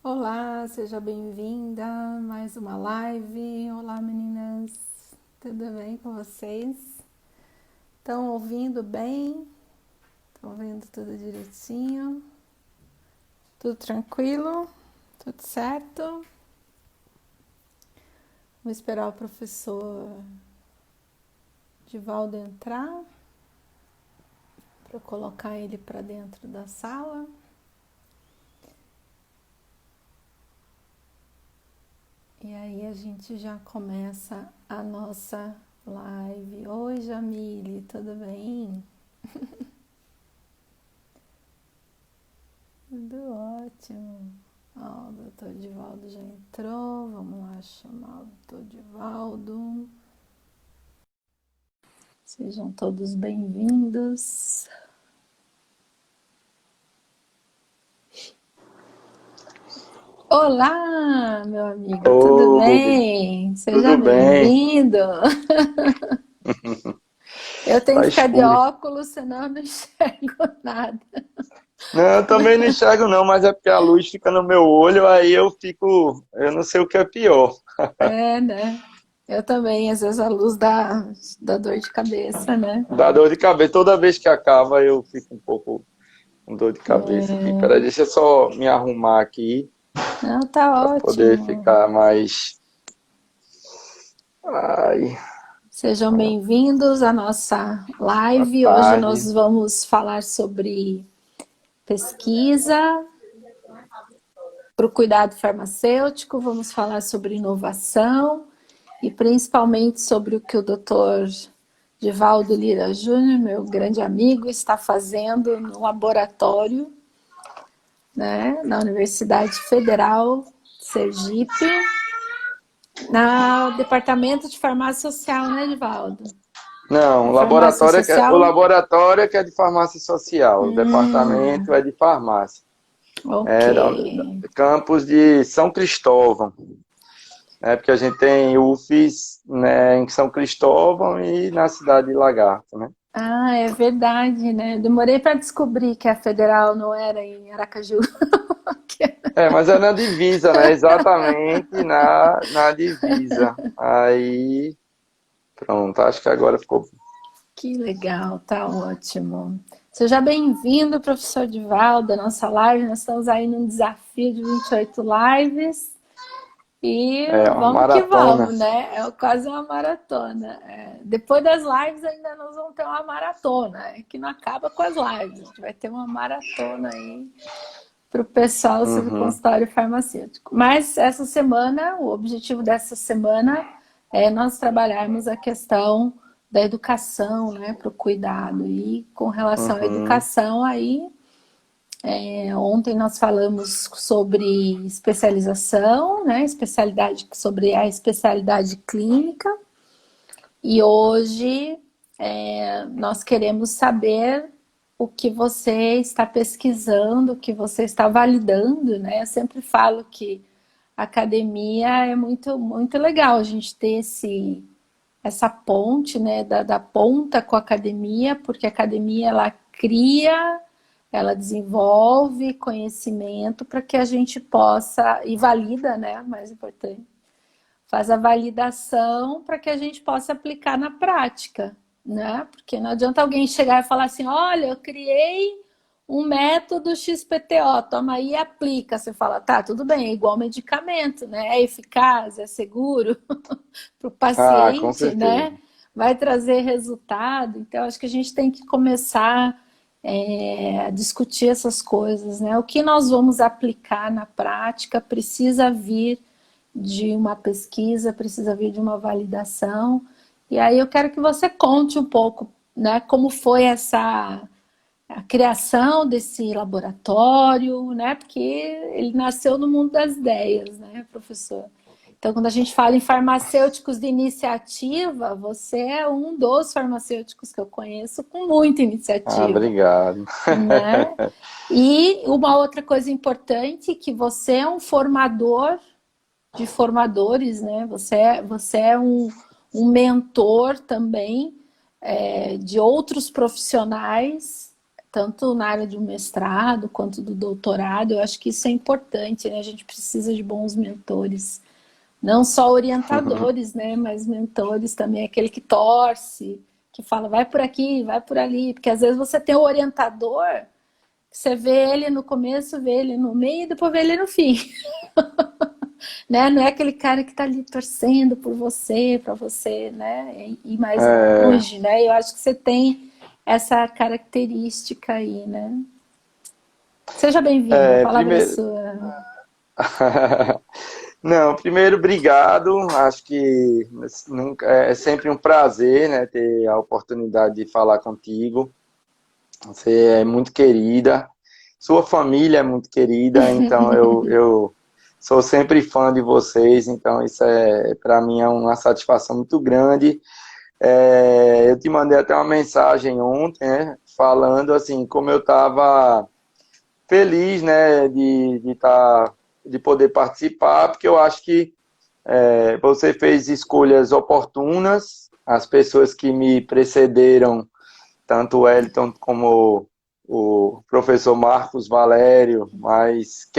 Olá, seja bem-vinda a mais uma live. Olá, meninas, tudo bem com vocês? Estão ouvindo bem? Estão ouvindo tudo direitinho? Tudo tranquilo? Tudo certo? Vou esperar o professor Divaldo entrar para colocar ele para dentro da sala. E aí a gente já começa a nossa live. Oi, Jamile, tudo bem? Tudo ótimo. Ó, o doutor Divaldo já entrou. Vamos lá chamar o doutor Divaldo. Sejam todos bem-vindos. Olá, meu amigo, tudo Oi, bem? Seja tudo bem? bem-vindo. Eu tenho Tá que ficar de escuro. óculos, senão eu não enxergo nada. Não, eu também não enxergo não, mas é porque a luz fica no meu olho, aí eu não sei o que é pior. É, né? Eu também, às vezes a luz dá dor de cabeça, né? Dá dor de cabeça, toda vez que acaba eu fico um pouco com dor de cabeça aqui. Peraí, deixa eu só me arrumar aqui Não, tá para poder ótimo. ficar mais... Ai, Sejam bem-vindos à nossa boa live. Hoje tarde. nós vamos falar sobre pesquisa para o cuidado farmacêutico, vamos falar sobre inovação e principalmente sobre o que o Dr. Divaldo Lira Júnior, meu grande amigo, está fazendo no laboratório, né, na Universidade Federal de Sergipe, no Departamento de Farmácia Social, né, Divaldo? Não, É farmácia o social? laboratório é que é de farmácia social, o departamento Hum, é de farmácia. ok. É da campus de São Cristóvão. Porque a gente tem UFES, né, em São Cristóvão e na cidade de Lagarto, né? Ah, é verdade, né? Demorei para descobrir que a federal não era em Aracaju. Mas é na divisa, né? Exatamente na divisa. Aí, pronto, acho que agora ficou. Que legal, tá ótimo. Seja bem-vindo, professor Divaldo, à nossa live. Nós estamos aí num desafio de 28 lives e É uma vamos que maratona. vamos, né? É quase uma maratona. É, depois das lives ainda nós vamos ter uma maratona, que não acaba com as lives. A gente vai ter uma maratona aí para o pessoal sobre o Uhum, consultório farmacêutico. Mas essa semana, o objetivo dessa semana é nós trabalharmos a questão da educação, né, para o cuidado. E com relação à uhum, educação, aí, ontem nós falamos sobre especialização, né, especialidade, sobre a especialidade clínica, e hoje nós queremos saber o que você está pesquisando, o que você está validando, né? Eu sempre falo que a academia é muito, muito legal a gente ter essa ponte, né, da ponta com a academia, porque a academia ela cria, ela desenvolve conhecimento para que a gente possa, e valida, né, mais importante, faz a validação para que a gente possa aplicar na prática, né? Porque não adianta alguém chegar e falar assim, olha, eu criei um método XPTO, toma aí e aplica. Você fala, tá, tudo bem, é igual medicamento, né? É eficaz, é seguro para o Ah, com paciente, certeza. né? Vai trazer resultado. Então, acho que a gente tem que começar a discutir essas coisas, né? O que nós vamos aplicar na prática precisa vir de uma pesquisa, precisa vir de uma validação. E aí eu quero que você conte um pouco, né, como foi essa a criação desse laboratório, né? Porque ele nasceu no mundo das ideias, né, professor? Então, quando a gente fala em farmacêuticos de iniciativa, você é um dos farmacêuticos que eu conheço com muita Ah, iniciativa, obrigado. né? E uma outra coisa importante, que você é um formador de formadores, né? Você é um mentor também de outros profissionais tanto na área do mestrado quanto do doutorado. Eu acho que isso é importante, né? A gente precisa de bons mentores. Não só orientadores, né? Mas mentores também, aquele que torce, que fala, vai por aqui, vai por ali. Porque às vezes você tem o orientador, você vê ele no começo, vê ele no meio e depois vê ele no fim. Né? Não é aquele cara que está ali torcendo por você, para você, né? Ir mais É, longe, né? Eu acho que você tem essa característica aí, né? Seja bem-vindo, a palavra é primeiro. sua. Não, primeiro, obrigado. Acho que nunca, é sempre um prazer, né, ter a oportunidade de falar contigo. Você é muito querida, sua família é muito querida, então eu sou sempre fã de vocês, então isso para mim é uma satisfação muito grande. Eu te mandei até uma mensagem ontem, né, falando assim, como eu estava feliz, né, de poder participar, porque eu acho que você fez escolhas oportunas, as pessoas que me precederam, tanto o Wellington como o professor Marcos Valério, mais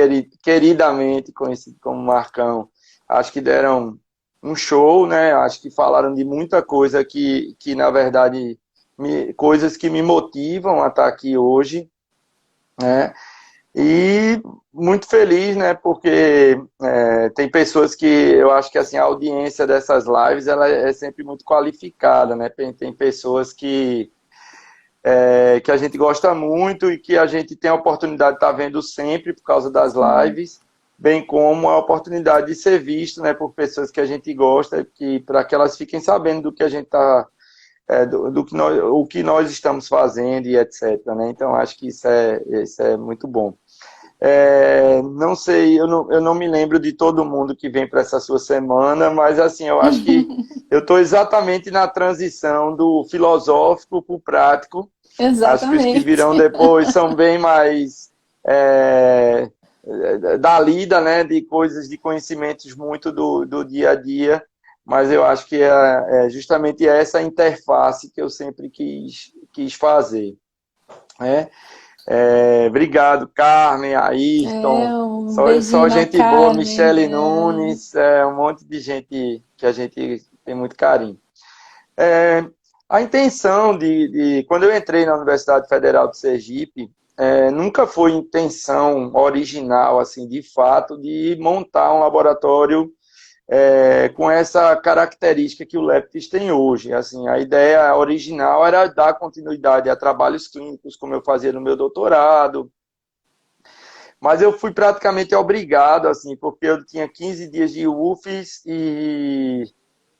queridamente conhecido como Marcão, acho que deram um show, né? Acho que falaram de muita coisa que na verdade, coisas que me motivam a estar aqui hoje, né? E muito feliz, né? Porque tem pessoas que eu acho que assim a audiência dessas lives ela é sempre muito qualificada, né? Tem pessoas que a gente gosta muito e que a gente tem a oportunidade de estar vendo sempre por causa das Sim. lives, bem como a oportunidade de ser visto, né? Por pessoas que a gente gosta, que para que elas fiquem sabendo do que a gente está do que o que nós estamos fazendo e etc. Né? Então, acho que isso é muito bom. Não sei, eu não me lembro de todo mundo que vem para essa sua semana, mas assim, eu acho que eu estou exatamente na transição do filosófico para o prático. Acho que os que Exatamente. virão depois são bem mais é, da lida, né, de coisas, de conhecimentos muito do dia a dia, mas eu acho que é justamente essa interface que eu sempre quis fazer. Né? Obrigado, Carmen, Um só beijinho na gente boa, Carmen. Michele Nunes, um monte de gente que a gente tem muito carinho. É, a intenção quando eu entrei na Universidade Federal de Sergipe, nunca foi intenção original, assim, de fato, de montar um laboratório com essa característica que o Leptis tem hoje. Assim, a ideia original era dar continuidade a trabalhos clínicos, como eu fazia no meu doutorado, mas eu fui praticamente obrigado, assim, porque eu tinha 15 dias de UFES e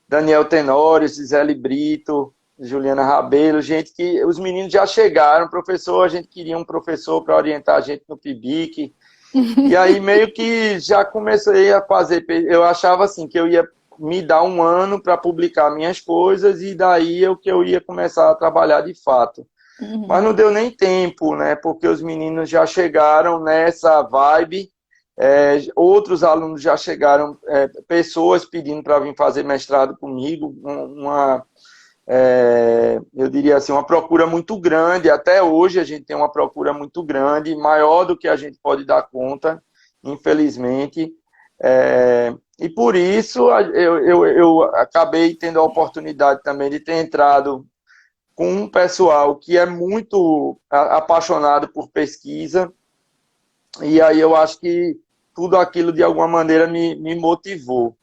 Daniel Tenório, Gisele Brito, Juliana Rabelo, gente que os meninos já chegaram, professor, a gente queria um professor para orientar a gente no PIBIC, e aí meio que já comecei a fazer, eu achava assim que eu ia me dar um ano para publicar minhas coisas e daí que eu ia começar a trabalhar de fato. Mas não Uhum. deu nem tempo, né? Porque os meninos já chegaram nessa vibe, outros alunos já chegaram, pessoas pedindo para vir fazer mestrado comigo, eu diria assim, uma procura muito grande. Até hoje a gente tem uma procura muito grande, maior do que a gente pode dar conta, infelizmente. E por isso eu acabei tendo a oportunidade também de ter entrado com um pessoal que é muito apaixonado por pesquisa, e aí eu acho que tudo aquilo de alguma maneira me motivou.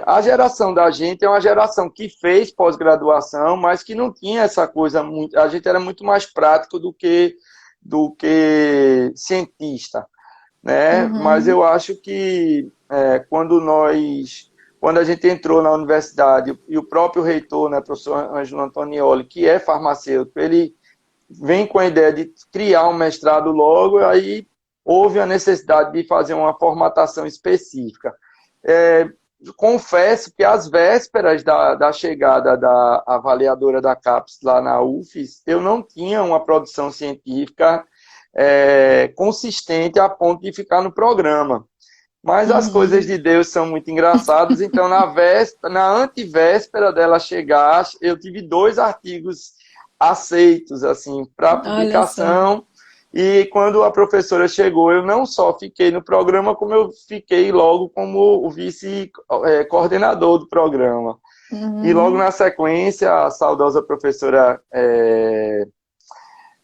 A geração da gente é uma geração que fez pós-graduação, mas que não tinha essa coisa muito. A gente era muito mais prático do que cientista, né? Mas Uhum. eu acho que quando a gente entrou na universidade e o próprio reitor, né, professor Ângelo Antonioli, que é farmacêutico, ele vem com a ideia de criar um mestrado logo, aí houve a necessidade de fazer uma formatação específica. É, Confesso que às vésperas da chegada da avaliadora da CAPES lá na UFES, eu não tinha uma produção científica consistente a ponto de ficar no programa. Mas as coisas Uhum. de Deus são muito engraçadas, então na antevéspera dela chegar, eu tive 2 artigos aceitos assim para Olha só. publicação. E quando a professora chegou, eu não só fiquei no programa, como eu fiquei logo como o vice-coordenador do programa. E logo Uhum. na sequência, a saudosa professora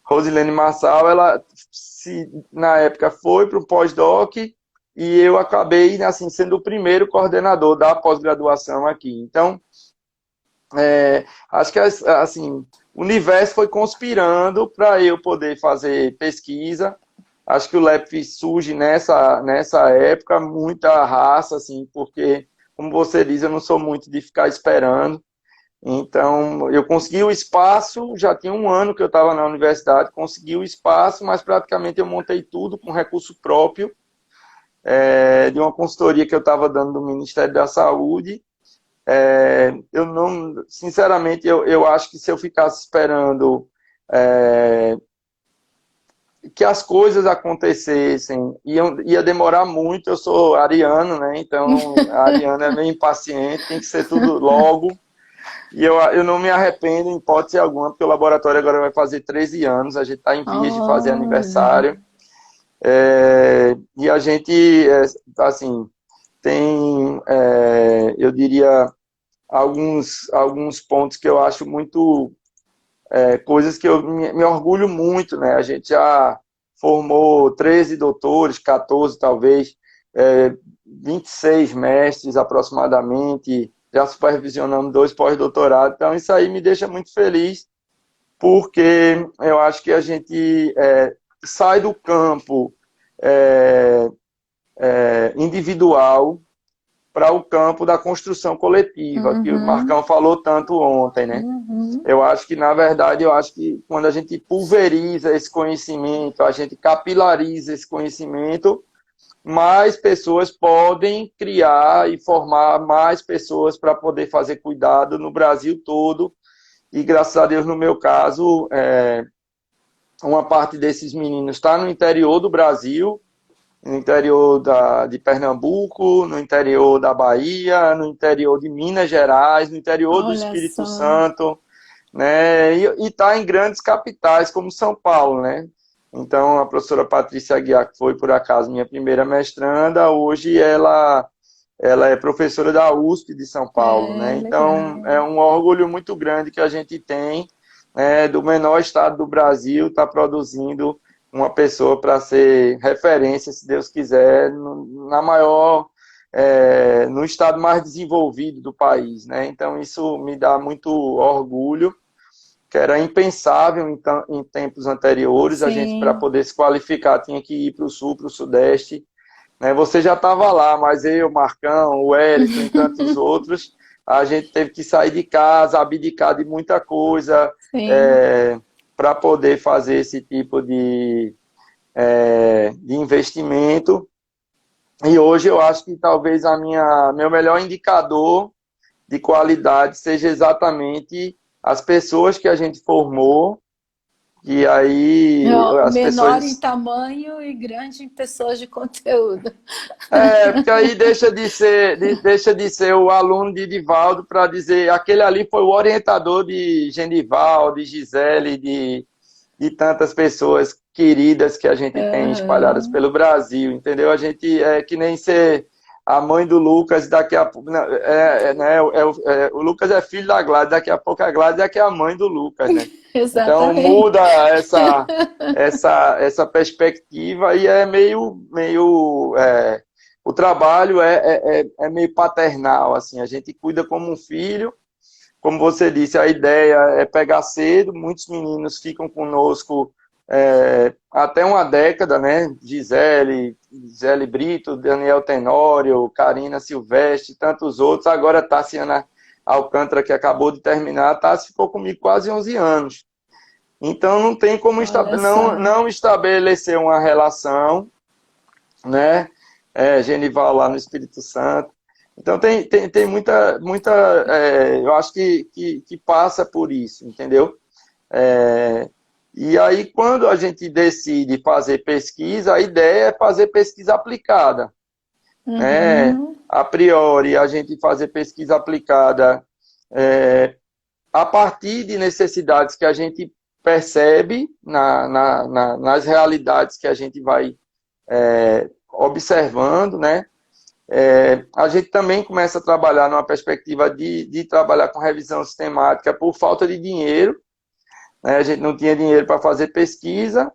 Rosilene Marçal, ela na época foi para o pós-doc e eu acabei assim sendo o primeiro coordenador da pós-graduação aqui. Então, acho que assim, o universo foi conspirando para eu poder fazer pesquisa. Acho que o LEP surge nessa época, muita raça, assim, porque, como você diz, eu não sou muito de ficar esperando. Então, eu consegui o espaço, já tinha um ano que eu estava na universidade, consegui o espaço, mas praticamente eu montei tudo com recurso próprio, de uma consultoria que eu estava dando do Ministério da Saúde. Eu não, sinceramente, eu acho que se eu ficasse esperando que as coisas acontecessem, ia demorar muito. Eu sou ariano, né? Então, a ariana é meio impaciente, tem que ser tudo logo. E eu não me arrependo em hipótese alguma, porque o laboratório agora vai fazer 13 anos, a gente está em vias de fazer Olha. aniversário. E a gente, assim, tem, eu diria, alguns pontos que eu acho muito, coisas que eu me orgulho muito, né? A gente já formou 13 doutores, 14 talvez, 26 mestres aproximadamente, já supervisionamos 2 pós-doutorados, então isso aí me deixa muito feliz, porque eu acho que a gente sai do campo é, individual para o campo da construção coletiva, que o Uhum. Marcão falou tanto ontem, né? Uhum. Eu acho que, na verdade, eu acho que quando a gente pulveriza esse conhecimento, a gente capilariza esse conhecimento, mais pessoas podem criar e formar mais pessoas para poder fazer cuidado no Brasil todo. E, graças a Deus, no meu caso, uma parte desses meninos está no interior do Brasil, no interior de Pernambuco, no interior da Bahia, no interior de Minas Gerais, no interior do Olha Espírito só. Santo, né? E está em grandes capitais como São Paulo, né? Então, a professora Patrícia Aguiar, que foi por acaso minha primeira mestranda, hoje ela é professora da USP de São Paulo, né? Então, Legal. é um orgulho muito grande que a gente tem, né, do menor estado do Brasil, estar produzindo uma pessoa para ser referência, se Deus quiser, na maior, no estado mais desenvolvido do país, né? Então, isso me dá muito orgulho, que era impensável em tempos anteriores. A gente, para Sim. poder se qualificar, tinha que ir para o sul, para o sudeste, né? Você já estava lá, mas eu, Marcão, o Wellington e tantos outros, a gente teve que sair de casa, abdicar de muita coisa, Sim. para poder fazer esse tipo de investimento. E hoje eu acho que talvez meu melhor indicador de qualidade seja exatamente as pessoas que a gente formou, e aí Ó, as menor em pessoas. tamanho e grande em pessoas de conteúdo. Porque aí deixa de ser o aluno de Divaldo para dizer aquele ali foi o orientador de Genival, de Gisele, de tantas pessoas queridas que a gente tem espalhadas Aham. pelo Brasil, entendeu? A gente é que nem ser a mãe do Lucas, daqui a pouco. Né, o Lucas é filho da Gladys, daqui a pouco a Gladys é que é a mãe do Lucas, né? Então Exatamente. muda essa perspectiva e é meio o trabalho é meio paternal, assim, a gente cuida como um filho. Como você disse, a ideia é pegar cedo, muitos meninos ficam conosco até uma década, né? Gisele Brito, Daniel Tenório, Karina Silvestre, tantos outros. Agora Tassiana Alcântara, que acabou de terminar, Tassi ficou comigo quase 11 anos. Então não tem como Olha não, só. não estabelecer uma relação, né? Genival lá no Espírito Santo. Então tem muita eu acho que passa por isso, entendeu? É, e aí, quando a gente decide fazer pesquisa, a ideia é fazer pesquisa aplicada, né? Uhum. A priori, a gente fazer pesquisa aplicada a partir de necessidades que a gente percebe nas realidades que a gente vai observando, né? A gente também começa a trabalhar numa perspectiva de trabalhar com revisão sistemática por falta de dinheiro, né? A gente não tinha dinheiro para fazer pesquisa,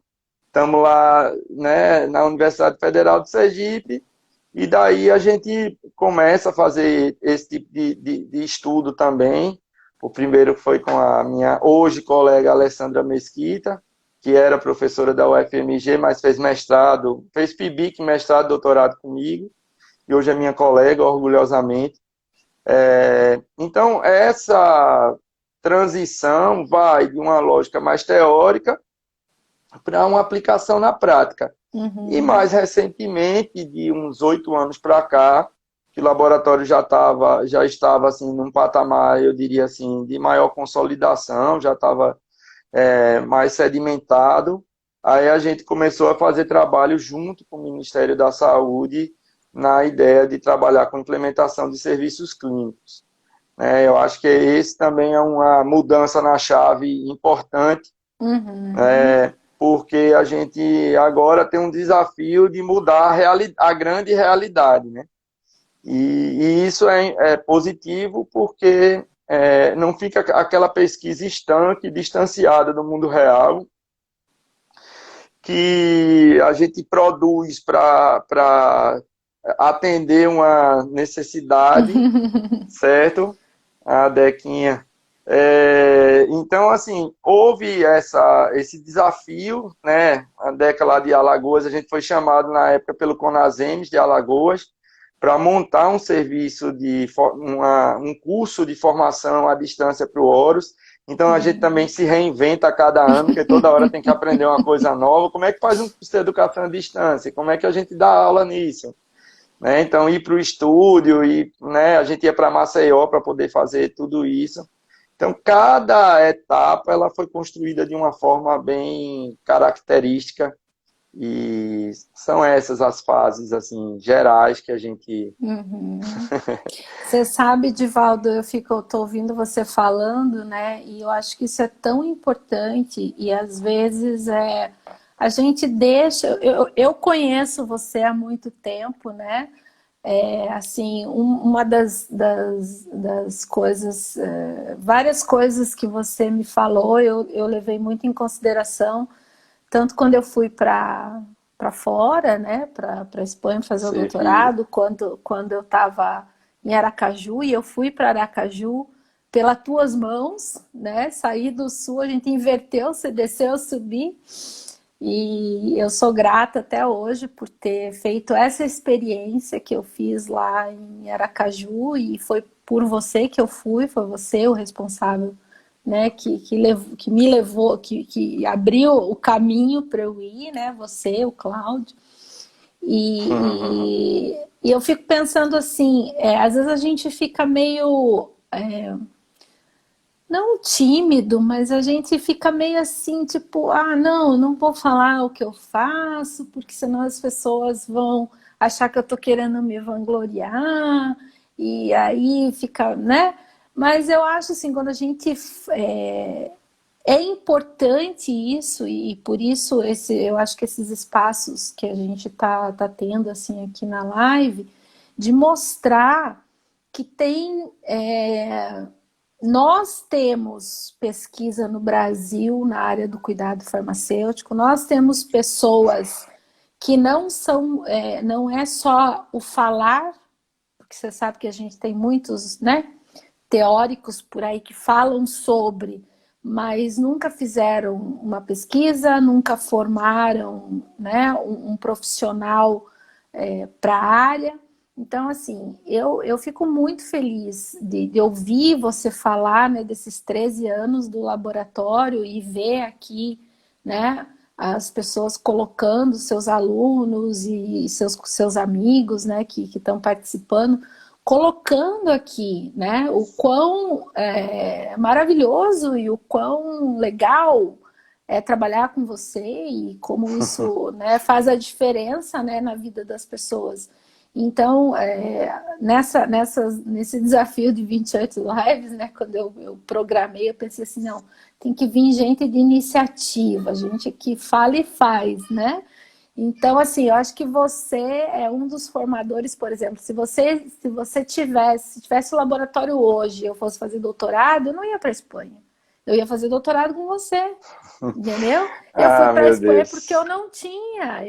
estamos lá, né, na Universidade Federal de Sergipe, e daí a gente começa a fazer esse tipo de estudo também. O primeiro foi com a minha hoje colega Alessandra Mesquita, que era professora da UFMG, mas fez mestrado, fez PIBIC, mestrado, doutorado comigo, e hoje é minha colega, orgulhosamente. Então, essa transição vai de uma lógica mais teórica para uma aplicação na prática. E mais recentemente, de uns 8 anos para cá, que o laboratório já estava assim, num patamar, eu diria assim, de maior consolidação, já estava mais sedimentado. Aí a gente começou a fazer trabalho junto com o Ministério da Saúde na ideia de trabalhar com implementação de serviços clínicos. Eu acho que esse também é uma mudança na chave importante, porque a gente agora tem um desafio de mudar a grande realidade, né? E isso é positivo porque não fica aquela pesquisa estanque, distanciada do mundo real, que a gente produz para atender uma necessidade, certo? A Dequinha. Então, assim, houve esse desafio, né? A Deca lá de Alagoas, a gente foi chamado na época pelo Conasems de Alagoas para montar um serviço um curso de formação à distância para o Horus. Então, a gente também se reinventa a cada ano, porque toda hora tem que aprender uma coisa nova. Como é que faz um curso de educação à distância? Como é que a gente dá aula nisso? Né? Então, ir para o estúdio, né, a gente ia para Maceió para poder fazer tudo isso. Então, cada etapa ela foi construída de uma forma bem característica e são essas as fases assim gerais que a gente... Você sabe, Divaldo, tô ouvindo você falando, né? E eu acho que isso é tão importante e às vezes a gente deixa... Eu conheço você há muito tempo, né? Assim, uma das coisas, várias coisas que você me falou, eu levei muito em consideração, tanto quando eu fui para fora, né, para a Espanha fazer o doutorado, quando eu estava em Aracaju, e eu fui para Aracaju pelas tuas mãos, né, saí do sul, a gente inverteu, você desceu, eu subi, e eu sou grata até hoje por ter feito essa experiência que eu fiz lá em Aracaju, e foi por você que eu fui, foi você o responsável, né, que me levou, que abriu o caminho para eu ir, né, você, o Cláudio. E eu fico pensando assim, às vezes a gente fica meio... não tímido, mas a gente fica meio assim, tipo, não vou falar o que eu faço, porque senão as pessoas vão achar que eu tô querendo me vangloriar, e aí fica, né? Mas eu acho assim, quando a gente... É importante isso, e por isso eu acho que esses espaços que a gente tá tendo assim aqui na live, de mostrar que tem... Nós temos pesquisa no Brasil na área do cuidado farmacêutico, nós temos pessoas que não são, não é só o falar, porque você sabe que a gente tem muitos, né, teóricos por aí que falam sobre, mas nunca fizeram uma pesquisa, nunca formaram, né, um profissional para a área. Então, assim, eu fico muito feliz de ouvir você falar, né, desses 13 anos do laboratório e ver aqui, né, as pessoas colocando seus alunos e seus amigos, né, que estão participando, colocando aqui, né, o quão maravilhoso e o quão legal é trabalhar com você e como isso, né, faz a diferença, né, na vida das pessoas. Então, nesse desafio de 28 lives, né, quando eu programei, eu pensei assim, não, tem que vir gente de iniciativa, gente que fala e faz, né? Então, assim, eu acho que você é um dos formadores, por exemplo, se você tivesse o laboratório hoje e eu fosse fazer doutorado, eu não ia para a Espanha. Eu ia fazer doutorado com você, entendeu? Eu fui Ah, para a meu Espanha porque Deus. eu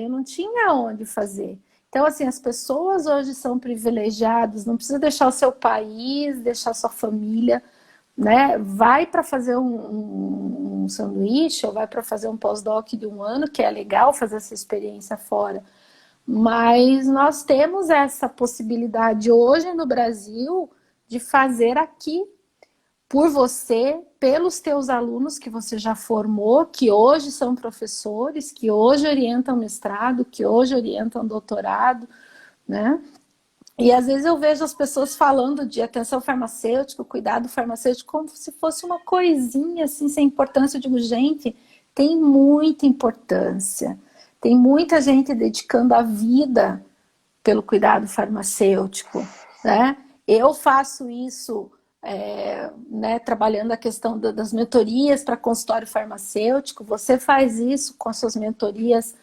não tinha onde fazer. Então, assim, as pessoas hoje são privilegiadas, não precisa deixar o seu país, deixar a sua família, né? Vai para fazer um sanduíche ou vai para fazer um pós-doc de 1 ano, que é legal fazer essa experiência fora. Mas nós temos essa possibilidade hoje no Brasil de fazer aqui por você, pelos teus alunos que você já formou, que hoje são professores, que hoje orientam mestrado, que hoje orientam doutorado, né? E às vezes eu vejo as pessoas falando de atenção farmacêutica, cuidado farmacêutico, como se fosse uma coisinha assim, sem importância. Eu digo, gente, tem muita importância. Tem muita gente dedicando a vida pelo cuidado farmacêutico, né? Eu faço isso, né, trabalhando a questão das mentorias para consultório farmacêutico. Você faz isso com as suas mentorias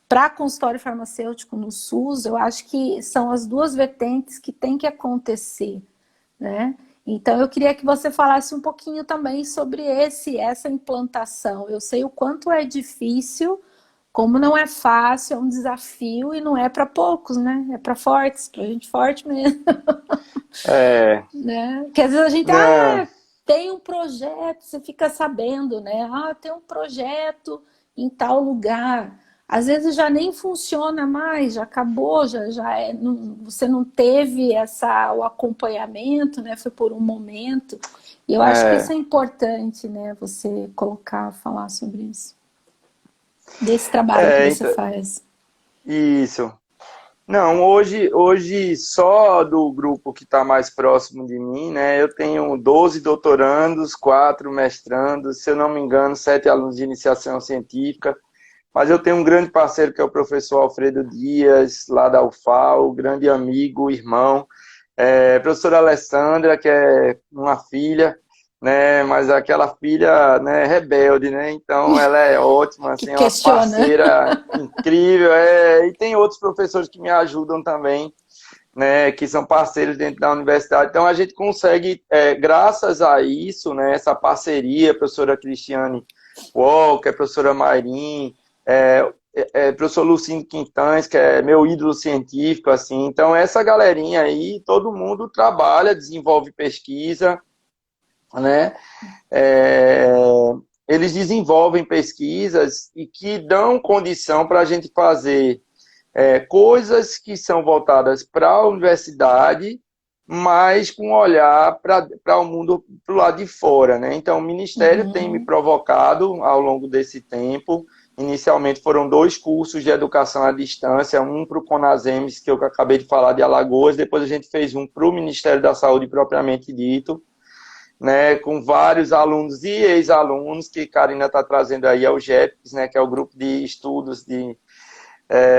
para consultório farmacêutico no SUS. Eu acho que são as duas vertentes que tem que acontecer, né? Então eu queria que você falasse um pouquinho também sobre essa implantação. Eu sei o quanto é difícil, como não é fácil, é um desafio e não é para poucos, né? É para fortes, para gente forte mesmo, É, né? Que às vezes a gente, não, tem um projeto, você fica sabendo, né? Tem um projeto em tal lugar. Às vezes já nem funciona mais, já acabou, você não teve o acompanhamento, né? Foi por um momento. E eu acho que isso é, é importante, né? Você colocar, falar sobre isso. Desse trabalho que você então, faz. isso. Não, hoje só do grupo que está mais próximo de mim, né? Eu tenho 12 doutorandos, 4 mestrandos, se eu não me engano, 7 alunos de iniciação científica. Mas eu tenho um grande parceiro que é o professor Alfredo Dias, lá da UFAL, grande amigo, irmão. Professora Alessandra, que é uma filha, né? Mas aquela filha, né, rebelde, né? Então ela é ótima, Que assim, é uma questiona. parceira incrível. E tem outros professores que me ajudam também, né? Que são parceiros dentro da universidade. Então a gente consegue, graças a isso, né? Essa parceria, a professora Cristiane Walker, a professora Mairim, professor Lucindo Quintães, que é meu ídolo científico, assim. Então, essa galerinha aí, todo mundo trabalha, desenvolve pesquisa, né? É, eles desenvolvem pesquisas e que dão condição para a gente fazer coisas que são voltadas para a universidade, mas com um olhar para o mundo, para o lado de fora, né? Então, o Ministério tem me Uhum, provocado ao longo desse tempo. Inicialmente foram 2 cursos de educação à distância, um para o Conasems, que eu acabei de falar, de Alagoas, depois a gente fez um para o Ministério da Saúde propriamente dito, né, com vários alunos e ex-alunos, que Karina está trazendo aí, é o GEPS, né, que é o grupo de estudos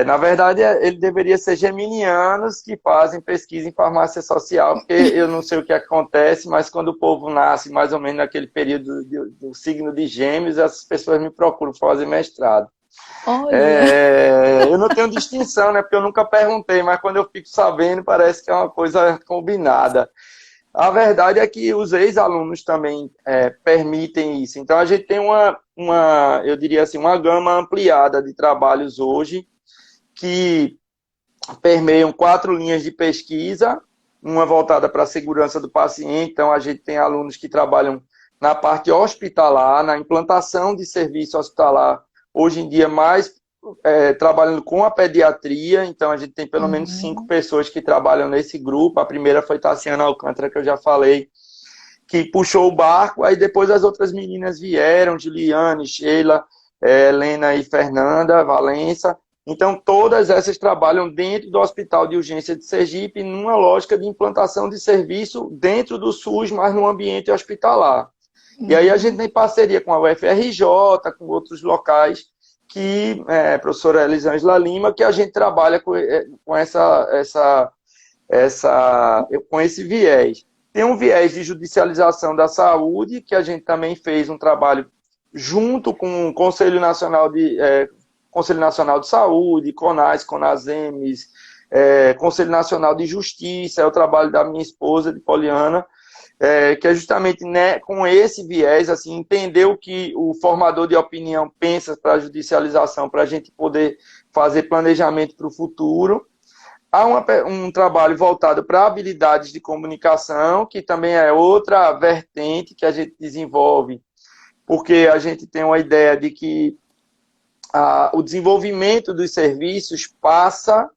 na verdade, ele deveria ser geminianos que fazem pesquisa em farmácia social, porque eu não sei o que acontece, mas quando o povo nasce mais ou menos naquele período do signo de Gêmeos, essas pessoas me procuram fazer mestrado. olha. Eu não tenho distinção, né? Porque eu nunca perguntei, mas quando eu fico sabendo, parece que é uma coisa combinada. A verdade é que os ex-alunos também permitem isso. Então, a gente tem eu diria assim, uma gama ampliada de trabalhos hoje, que permeiam 4 linhas de pesquisa, uma voltada para a segurança do paciente. Então, a gente tem alunos que trabalham na parte hospitalar, na implantação de serviço hospitalar, hoje em dia mais trabalhando com a pediatria. Então, a gente tem pelo menos 5 Uhum, pessoas que trabalham nesse grupo. A primeira foi Tassiana Alcântara, que eu já falei, que puxou o barco. Aí depois as outras meninas vieram, Juliane, Sheila, Helena e Fernanda Valença. Então, todas essas trabalham dentro do Hospital de Urgência de Sergipe, numa lógica de implantação de serviço dentro do SUS, mas no ambiente hospitalar. E aí a gente uhum, tem parceria com a UFRJ, com outros locais, que, professora Elisângela Lima, que a gente trabalha com com esse viés. Tem um viés de judicialização da saúde, que a gente também fez um trabalho junto com o Conselho Nacional de Saúde, CONAS, CONASEMES, Conselho Nacional de Justiça, é o trabalho da minha esposa, de Poliana, que é justamente, né, com esse viés, assim, entender o que o formador de opinião pensa para a judicialização, para a gente poder fazer planejamento para o futuro. Há um trabalho voltado para habilidades de comunicação, que também é outra vertente que a gente desenvolve, porque a gente tem uma ideia de que o desenvolvimento dos serviços passa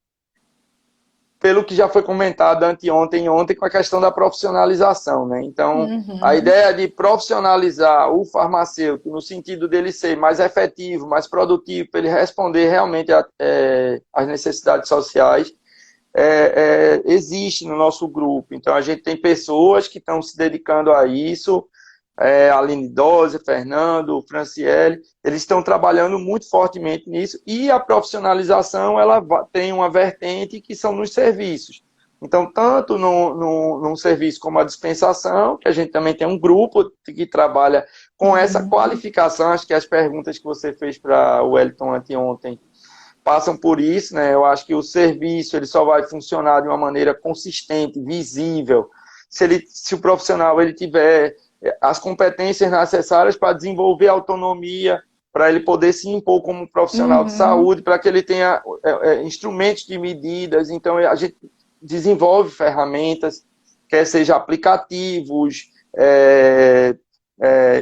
pelo que já foi comentado anteontem e ontem com a questão da profissionalização, né? Então, a ideia de profissionalizar o farmacêutico no sentido dele ser mais efetivo, mais produtivo, para ele responder realmente às necessidades sociais, existe no nosso grupo. Então, a gente tem pessoas que estão se dedicando a isso, Aline Dose, Fernando, Franciele, eles estão trabalhando muito fortemente nisso, e a profissionalização ela tem uma vertente que são nos serviços. Então, tanto num serviço como a dispensação, que a gente também tem um grupo que trabalha com essa qualificação, acho que as perguntas que você fez para o Wellington anteontem passam por isso, né? Eu acho que o serviço ele só vai funcionar de uma maneira consistente, visível, se o profissional ele tiver as competências necessárias para desenvolver autonomia, para ele poder se impor como profissional de saúde, para que ele tenha instrumentos de medidas. Então, a gente desenvolve ferramentas, quer seja aplicativos,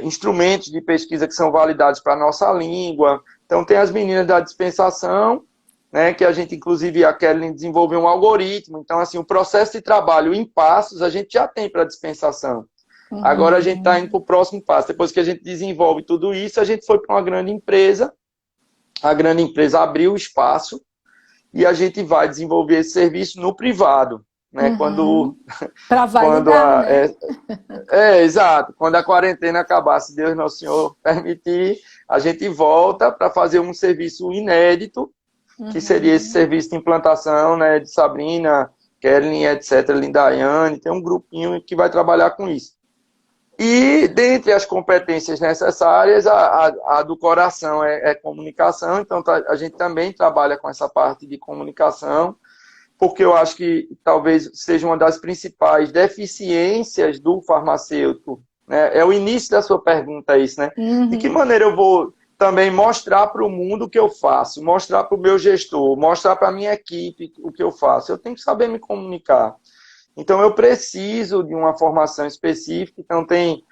instrumentos de pesquisa que são validados para a nossa língua. Então, tem as meninas da dispensação, né, que a gente, inclusive, a Kelly desenvolveu um algoritmo. Então, assim, o processo de trabalho em passos a gente já tem para a dispensação. Agora a gente está indo para o próximo passo. Depois que a gente desenvolve tudo isso, a gente foi para uma grande empresa. A grande empresa abriu o espaço e a gente vai desenvolver esse serviço no privado. Né? Para validar, né? Exato. Quando a quarentena acabar, se Deus Nosso Senhor permitir, a gente volta para fazer um serviço inédito, que seria esse serviço de implantação, né, de Sabrina, Kelly, etc., Lindaiane. Tem um grupinho que vai trabalhar com isso. E, dentre as competências necessárias, a do coração é comunicação, então a gente também trabalha com essa parte de comunicação, porque eu acho que talvez seja uma das principais deficiências do farmacêutico, né? É o início da sua pergunta isso, né? De que maneira eu vou também mostrar para o mundo o que eu faço, mostrar para o meu gestor, mostrar para a minha equipe o que eu faço? Eu tenho que saber me comunicar. Então, eu preciso de uma formação específica. Então, tem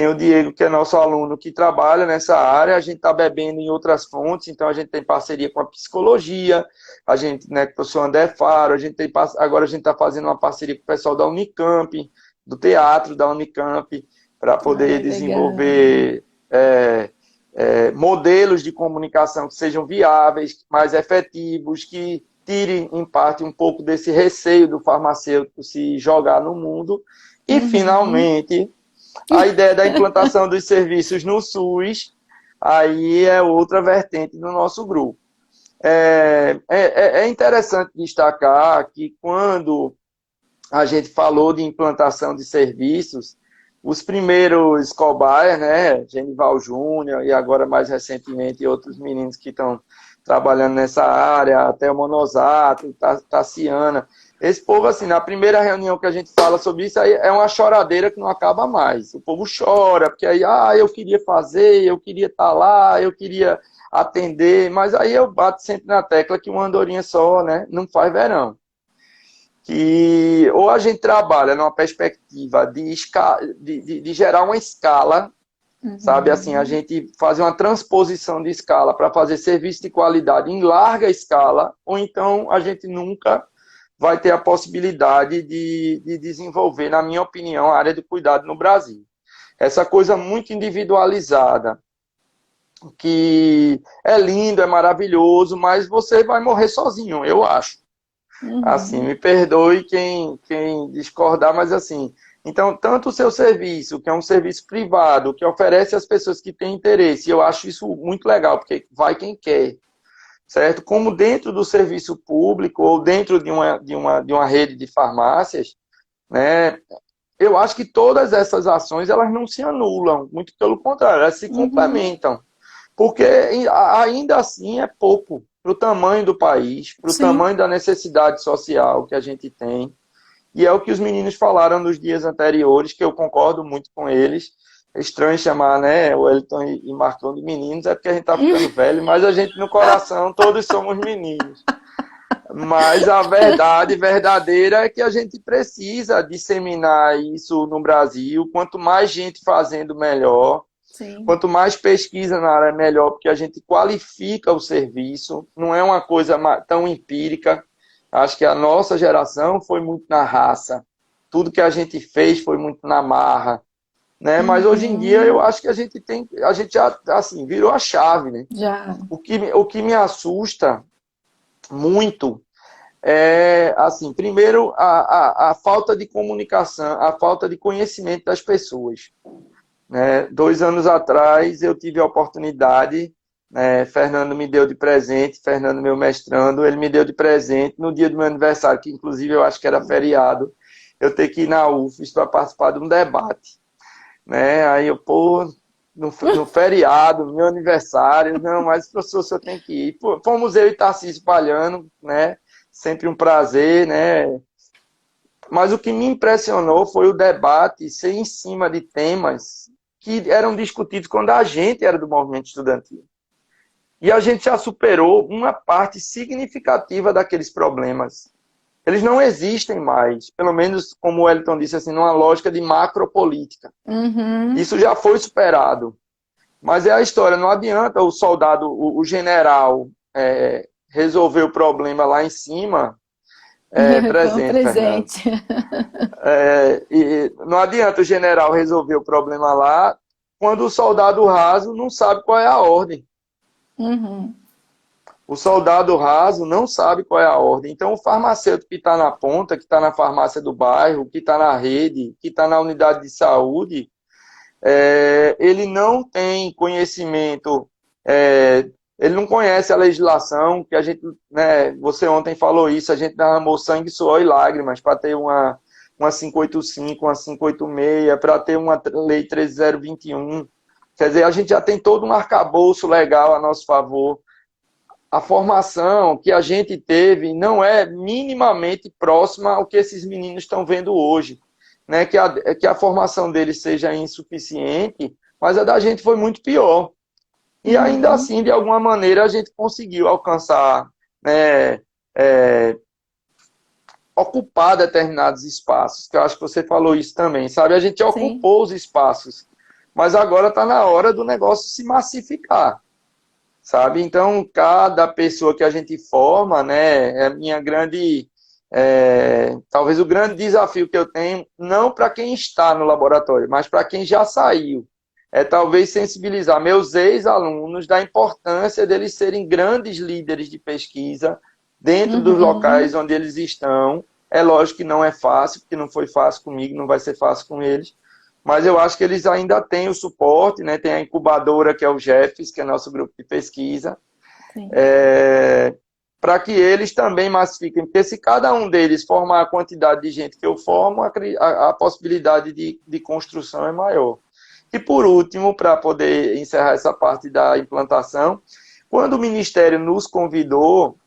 o Diego, que é nosso aluno, que trabalha nessa área. A gente está bebendo em outras fontes. Então, a gente tem parceria com a psicologia, a gente, né, com o professor André Faro, agora a gente está fazendo uma parceria com o pessoal da Unicamp, do teatro da Unicamp, para poder desenvolver modelos de comunicação que sejam viáveis, mais efetivos, que tire, em parte, um pouco desse receio do farmacêutico se jogar no mundo. E, finalmente, a ideia da implantação dos serviços no SUS, aí é outra vertente do nosso grupo. É interessante destacar que, quando a gente falou de implantação de serviços, os primeiros cobaias, né, Genival Júnior e agora, mais recentemente, outros meninos que estão trabalhando nessa área, até o Monosato, Tassiana. Esse povo, assim, na primeira reunião que a gente fala sobre isso, aí é uma choradeira que não acaba mais. O povo chora, porque aí, eu queria fazer, eu queria estar lá, eu queria atender, mas aí eu bato sempre na tecla que uma andorinha só, né, não faz verão. Que ou a gente trabalha numa perspectiva de gerar uma escala, sabe, assim, a gente fazer uma transposição de escala para fazer serviço de qualidade em larga escala, ou então a gente nunca vai ter a possibilidade de desenvolver, na minha opinião, a área de cuidado no Brasil. Essa coisa muito individualizada, que é lindo, é maravilhoso, mas você vai morrer sozinho, eu acho. Assim, Uhum. me perdoe quem discordar, mas assim, então, tanto o seu serviço, que é um serviço privado, que oferece às pessoas que têm interesse, e eu acho isso muito legal, porque vai quem quer, certo? Como dentro do serviço público ou dentro de uma rede de farmácias, né? Eu acho que todas essas ações, elas não se anulam, muito pelo contrário, elas se Uhum. complementam. Porque ainda assim é pouco para o tamanho do país, para o Sim. tamanho da necessidade social que a gente tem. E é o que os meninos falaram nos dias anteriores, que eu concordo muito com eles. É estranho chamar, né, o Wellington e Marcão de meninos, é porque a gente está ficando velho, mas a gente no coração todos somos meninos. Mas a verdade verdadeira é que a gente precisa disseminar isso no Brasil. Quanto mais gente fazendo, melhor. Sim. Quanto mais pesquisa na área, melhor, porque a gente qualifica o serviço. Não é uma coisa tão empírica. Acho que a nossa geração foi muito na raça. Tudo que a gente fez foi muito na marra, né? Mas hoje em dia eu Uhum. acho que a gente já assim virou a chave, né? Já. O que me assusta muito é, assim, primeiro, a falta de comunicação, a falta de conhecimento das pessoas, né? 2 anos atrás, eu tive a oportunidade, né, Fernando me deu de presente, Fernando, meu mestrando, ele me deu de presente no dia do meu aniversário, que inclusive eu acho que era feriado, eu ter que ir na UFES para participar de um debate, né? Aí eu, pô, no feriado, no meu aniversário, não, mas professor, o senhor tem que ir. Pô, fomos eu e Tarcísio Palhano, né? Sempre um prazer, né? Mas o que me impressionou foi o debate ser em cima de temas que eram discutidos quando a gente era do movimento estudantil. E a gente já superou uma parte significativa daqueles problemas. Eles não existem mais, pelo menos, como o Wellington disse, assim, numa lógica de macropolítica. Uhum. Isso já foi superado. Mas é a história, não adianta o soldado, o general, resolver o problema lá em cima, Com o presente, Fernando. presente. E não adianta o general resolver o problema lá quando o soldado raso não sabe qual é a ordem. Uhum. O soldado raso não sabe qual é a ordem. Então, o farmacêutico que está na ponta, que está na farmácia do bairro, que está na rede, que está na unidade de saúde, ele não tem conhecimento, ele não conhece a legislação, que a gente, né, você ontem falou isso, a gente derramou sangue, suor e lágrimas para ter uma 585, uma 586, para ter uma lei 13021. Quer dizer, a gente já tem todo um arcabouço legal a nosso favor. A formação que a gente teve não é minimamente próxima ao que esses meninos estão vendo hoje. Né? Que a formação deles seja insuficiente, mas a da gente foi muito pior. E ainda Uhum. assim, de alguma maneira, a gente conseguiu alcançar, né, é, ocupar determinados espaços, que eu acho que você falou isso também, sabe? A gente Sim. ocupou os espaços, mas agora está na hora do negócio se massificar, sabe? Então, cada pessoa que a gente forma, né, é a minha grande, talvez o grande desafio que eu tenho, não para quem está no laboratório, mas para quem já saiu, é talvez sensibilizar meus ex-alunos da importância deles serem grandes líderes de pesquisa dentro dos Uhum. locais onde eles estão. É lógico que não é fácil, porque não foi fácil comigo, não vai ser fácil com eles, mas eu acho que eles ainda têm o suporte, né? Tem a incubadora, que é o GEFES, que é nosso grupo de pesquisa, Sim. para que eles também massifiquem, porque se cada um deles formar a quantidade de gente que eu formo, a possibilidade de construção é maior. E por último, para poder encerrar essa parte da implantação, quando o Ministério nos convidou,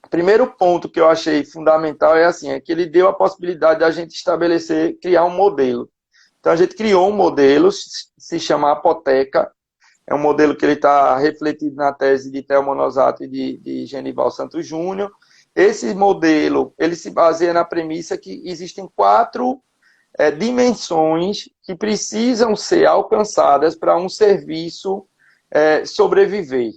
o primeiro ponto que eu achei fundamental é que ele deu a possibilidade da gente estabelecer, criar um modelo. Então a gente criou um modelo, se chama Apoteca, é um modelo que ele está refletido na tese de Thelma Nosato e de Genival Santos Júnior. Esse modelo, ele se baseia na premissa que existem 4 dimensões que precisam ser alcançadas para um serviço sobreviver.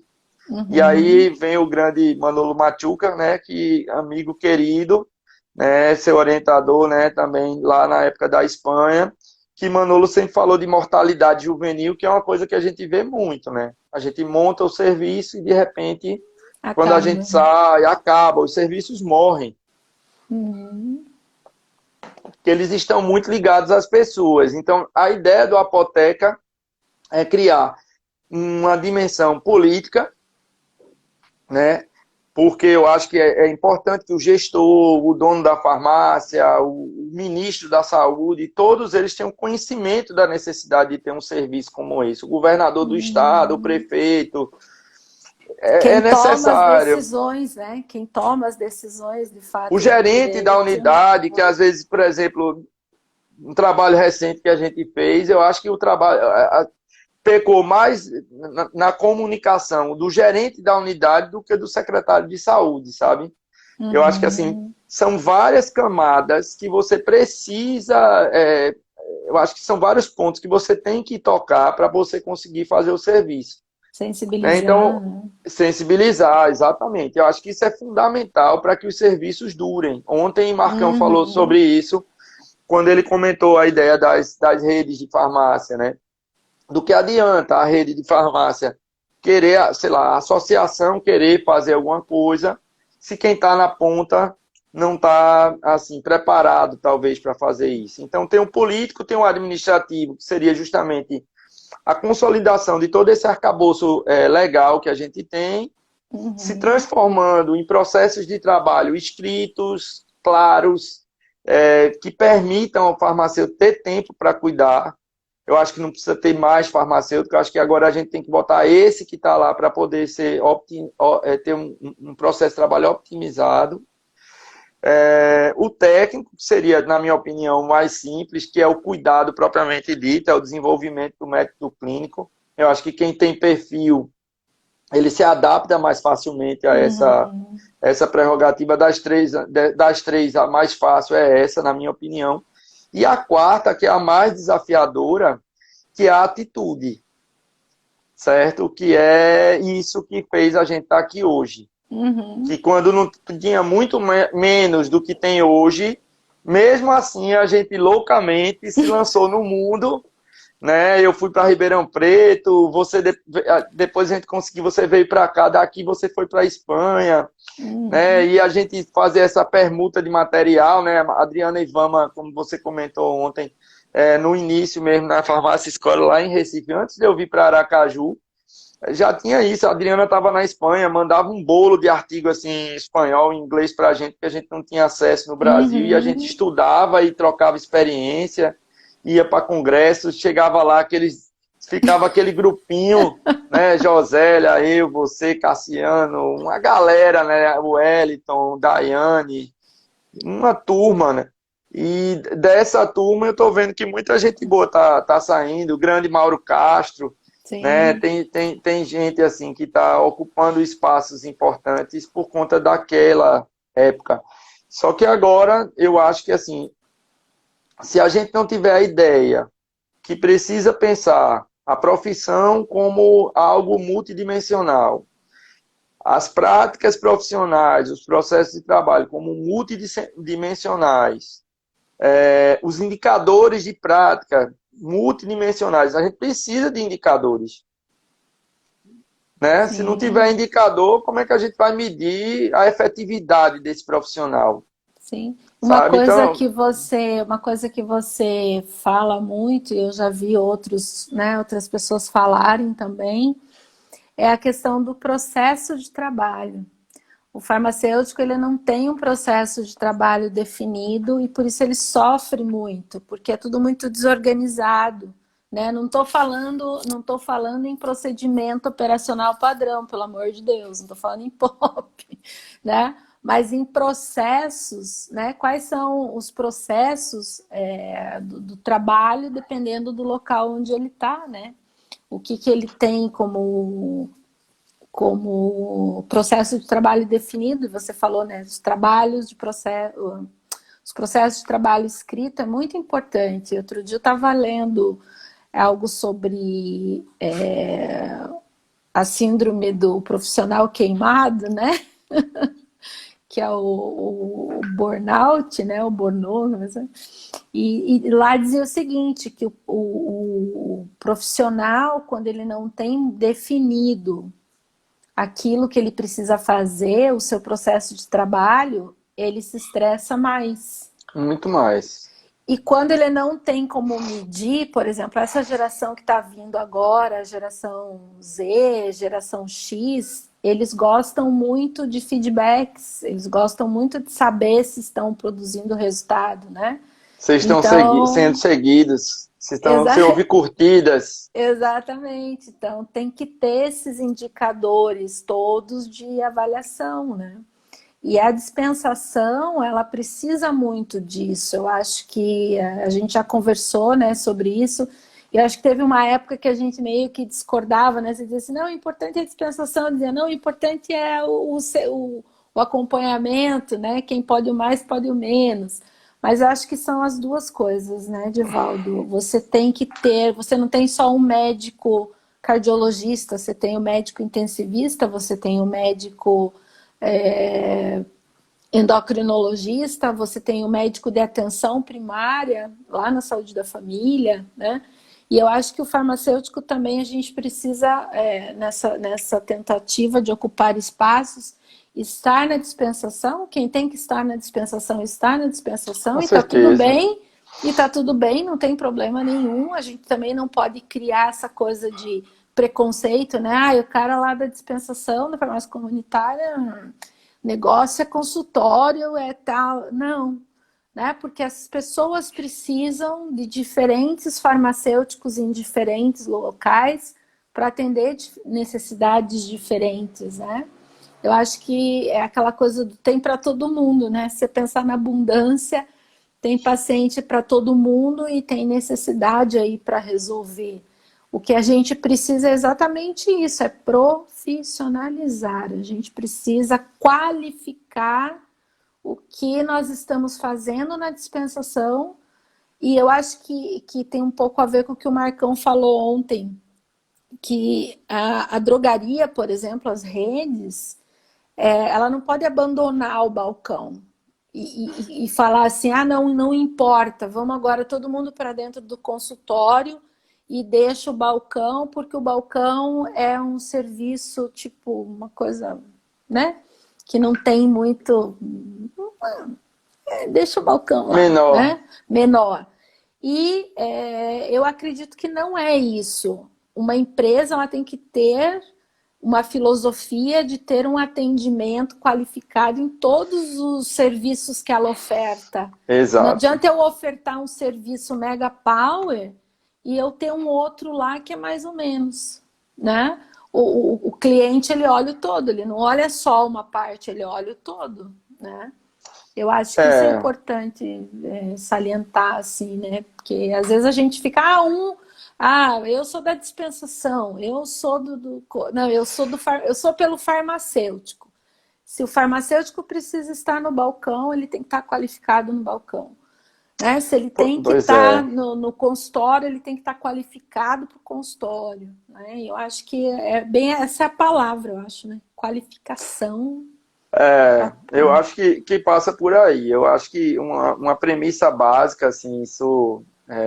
E aí Uhum. vem o grande Manolo Machuca, né, que amigo querido, né, seu orientador, né, também lá na época da Espanha, que Manolo sempre falou de mortalidade juvenil, que é uma coisa que a gente vê muito, né? A gente monta o serviço e de repente, quando a Acaba. gente sai, acaba, os serviços morrem. Uhum. que eles estão muito ligados às pessoas. Então, a ideia do Apoteca é criar uma dimensão política, né? Porque eu acho que é importante que o gestor, o dono da farmácia, o ministro da saúde, todos eles tenham conhecimento da necessidade de ter um serviço como esse. O governador do estado, o Uhum. prefeito, Quem é toma as necessário. decisões, né? Quem toma as decisões, de O fato, do gerente da direito. unidade, que às vezes, por exemplo, um trabalho recente que a gente fez, eu acho que o trabalho pecou mais na comunicação do gerente da unidade do que do secretário de saúde, sabe? Eu acho que assim Uhum. são várias camadas que você precisa, eu acho que são vários pontos que você tem que tocar para você conseguir fazer o serviço, né? Sensibilizar, Então, né? sensibilizar, exatamente. Eu acho que isso é fundamental para que os serviços durem. Ontem Marcão falou Uhum. sobre isso quando ele comentou a ideia das redes de farmácia, né? Do que adianta a rede de farmácia querer, sei lá, a associação querer fazer alguma coisa, se quem está na ponta não está assim preparado, talvez, para fazer isso. Então, tem um político, tem um administrativo, que seria justamente a consolidação de todo esse arcabouço legal que a gente tem, se Uhum. transformando em processos de trabalho escritos, claros, que permitam ao farmacêutico ter tempo para cuidar. Eu acho que não precisa ter mais farmacêutico, eu acho que agora a gente tem que botar esse que está lá para poder ter um processo de trabalho optimizado. O técnico, que seria, na minha opinião, mais simples, que é o cuidado propriamente dito, é o desenvolvimento do método clínico. Eu acho que quem tem perfil, ele se adapta mais facilmente a Uhum. essa prerrogativa das três, a mais fácil é essa, na minha opinião. E a quarta, que é a mais desafiadora, que é a atitude, certo? Que é isso que fez a gente estar aqui hoje. Que Uhum. quando não tinha muito menos do que tem hoje, mesmo assim a gente loucamente se lançou no mundo, né? Eu fui para Ribeirão Preto, depois a gente conseguiu, você veio para cá, daqui você foi para Espanha, né? Uhum. E a gente fazer essa permuta de material, né? A Adriana Ivama, como você comentou ontem, no início mesmo na farmácia escola lá em Recife, antes de eu vir para Aracaju, já tinha isso. A Adriana estava na Espanha, mandava um bolo de artigo assim em espanhol, em inglês para a gente, que a gente não tinha acesso no Brasil, e a gente Uhum. estudava e trocava experiência, ia para congressos, chegava lá, ficava aquele grupinho, né? Josélia, eu, você, Cassiano, uma galera, né? O Wellington, Daiane, uma turma, né? E dessa turma eu estou vendo que muita gente boa tá saindo, o grande Mauro Castro, né? Sim. Tem gente assim que está ocupando espaços importantes por conta daquela época. Só que agora eu acho que assim, se a gente não tiver a ideia que precisa pensar a profissão como algo multidimensional, as práticas profissionais, os processos de trabalho como multidimensionais, os indicadores de prática multidimensionais. A gente precisa de indicadores, né? Se não tiver Sim. indicador, como é que a gente vai medir a efetividade desse profissional, Sim. sabe? Então, Uma coisa que você fala muito, e eu já vi outros, né, outras pessoas falarem também, é a questão do processo de trabalho. O farmacêutico, ele não tem um processo de trabalho definido e por isso ele sofre muito, porque é tudo muito desorganizado, né? Não tô falando em procedimento operacional padrão, pelo amor de Deus, não estou falando em POP, né? Mas em processos, né? Quais são os processos do trabalho, dependendo do local onde ele está, né? O que ele tem como processo de trabalho definido, você falou, né, os trabalhos de processo, os processos de trabalho escrito é muito importante. Outro dia eu estava lendo algo sobre a síndrome do profissional queimado, né, que é o burnout, né, o burnout, e lá dizia o seguinte, que o profissional, quando ele não tem definido aquilo que ele precisa fazer, o seu processo de trabalho, ele se estressa mais. Muito mais. E quando ele não tem como medir, por exemplo, essa geração que está vindo agora, a geração Z, geração X, eles gostam muito de feedbacks, eles gostam muito de saber se estão produzindo resultado, né? Vocês estão Então, sendo seguidos, você exa ouve curtidas. exatamente. Então, tem que ter esses indicadores todos de avaliação, né? E a dispensação, ela precisa muito disso. Eu acho que a gente já conversou, né, sobre isso. E eu acho que teve uma época que a gente meio que discordava, né? Você dizia assim, não, o importante é a dispensação. Eu dizia, não, o importante é o acompanhamento, né? Quem pode o mais, pode o menos. Mas eu acho que são as duas coisas, né, Divaldo? Você tem que ter, você não tem só um médico cardiologista, você tem o médico intensivista, você tem o médico é, endocrinologista, você tem o médico de atenção primária, lá na saúde da família, né? E eu acho que o farmacêutico também a gente precisa, nessa tentativa de ocupar espaços, estar na dispensação, quem tem que estar na dispensação está na dispensação, Com e está tudo certeza. bem, e está tudo bem, não tem problema nenhum. A gente também não pode criar essa coisa de preconceito, né? Ah, o cara lá da dispensação, da farmácia comunitária, negócio é consultório, é tal. Não, né? Porque as pessoas precisam de diferentes farmacêuticos em diferentes locais para atender necessidades diferentes, né? Eu acho que é aquela coisa do tem para todo mundo, né? Se você pensar na abundância, tem paciente para todo mundo e tem necessidade aí para resolver. O que a gente precisa é exatamente isso, é profissionalizar. A gente precisa qualificar o que nós estamos fazendo na dispensação. E eu acho que tem um pouco a ver com o que o Marcão falou ontem, que a drogaria, por exemplo, as redes, ela não pode abandonar o balcão e falar assim, ah, não, não importa, vamos agora todo mundo para dentro do consultório e deixa o balcão, porque o balcão é um serviço, tipo, uma coisa, né? Que não tem muito... deixa o balcão lá, Menor. né? Menor. E eu acredito que não é isso. Uma empresa ela tem que ter uma filosofia de ter um atendimento qualificado em todos os serviços que ela oferta. Não Exato. adianta eu ofertar um serviço mega power e eu ter um outro lá que é mais ou menos, né? O cliente, ele olha o todo, ele não olha só uma parte, ele olha o todo, né? Eu acho que isso é É, importante salientar, assim, né? Porque às vezes a gente fica, eu sou da dispensação, eu sou não, eu sou pelo farmacêutico. Se o farmacêutico precisa estar no balcão, ele tem que estar qualificado no balcão. Né? Se ele tem que pois estar é. no consultório, ele tem que estar qualificado para o consultório. Né? Eu acho que é bem essa é a palavra, eu acho, né? Qualificação. Eu acho que passa por aí. Eu acho que uma premissa básica, assim, isso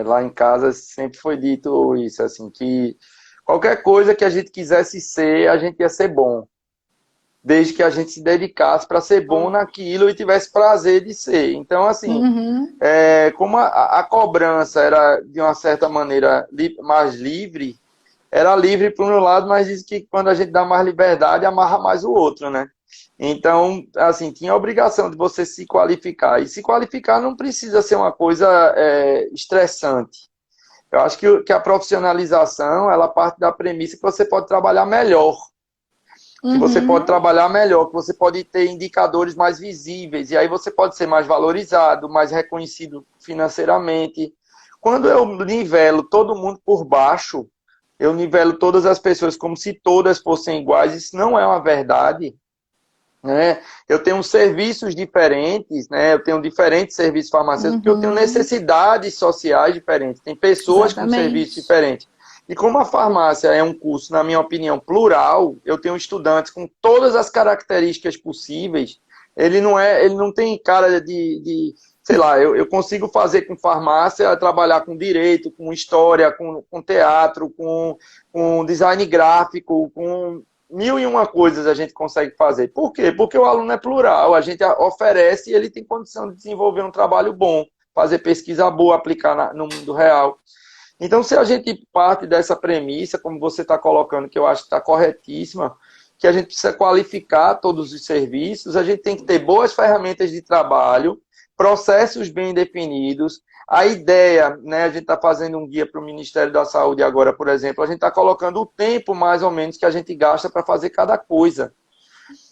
lá em casa sempre foi dito isso, assim, que qualquer coisa que a gente quisesse ser, a gente ia ser bom, desde que a gente se dedicasse para ser bom naquilo e tivesse prazer de ser. Então, assim, Uhum, como a cobrança era de uma certa maneira mais livre, era livre por um lado, mas diz que quando a gente dá mais liberdade, amarra mais o outro, né? Então, assim, tinha a obrigação de você se qualificar. E se qualificar não precisa ser uma coisa estressante. Eu acho que a profissionalização, ela parte da premissa que você pode trabalhar melhor. Que você pode uhum, trabalhar melhor, que você pode ter indicadores mais visíveis. E aí você pode ser mais valorizado, mais reconhecido financeiramente. Quando eu nivelo todo mundo por baixo, eu nivelo todas as pessoas como se todas fossem iguais, isso não é uma verdade. Né? Eu tenho serviços diferentes, né? Eu tenho diferentes serviços farmacêuticos, porque eu tenho uhum. necessidades sociais diferentes, tem pessoas com serviços Exatamente. diferentes. E como a farmácia é um curso, na minha opinião, plural, eu tenho estudantes com todas as características possíveis. Ele não tem cara sei lá, eu consigo fazer com farmácia, trabalhar com direito, com história, com teatro, com design gráfico, com mil e uma coisas a gente consegue fazer. Por quê? Porque o aluno é plural, a gente oferece e ele tem condição de desenvolver um trabalho bom, fazer pesquisa boa, aplicar no mundo real. Então, se a gente parte dessa premissa, como você está colocando, que eu acho que está corretíssima, que a gente precisa qualificar todos os serviços, a gente tem que ter boas ferramentas de trabalho, processos bem definidos. A ideia, né, a gente está fazendo um guia para o Ministério da Saúde agora, por exemplo, a gente está colocando o tempo, mais ou menos, que a gente gasta para fazer cada coisa.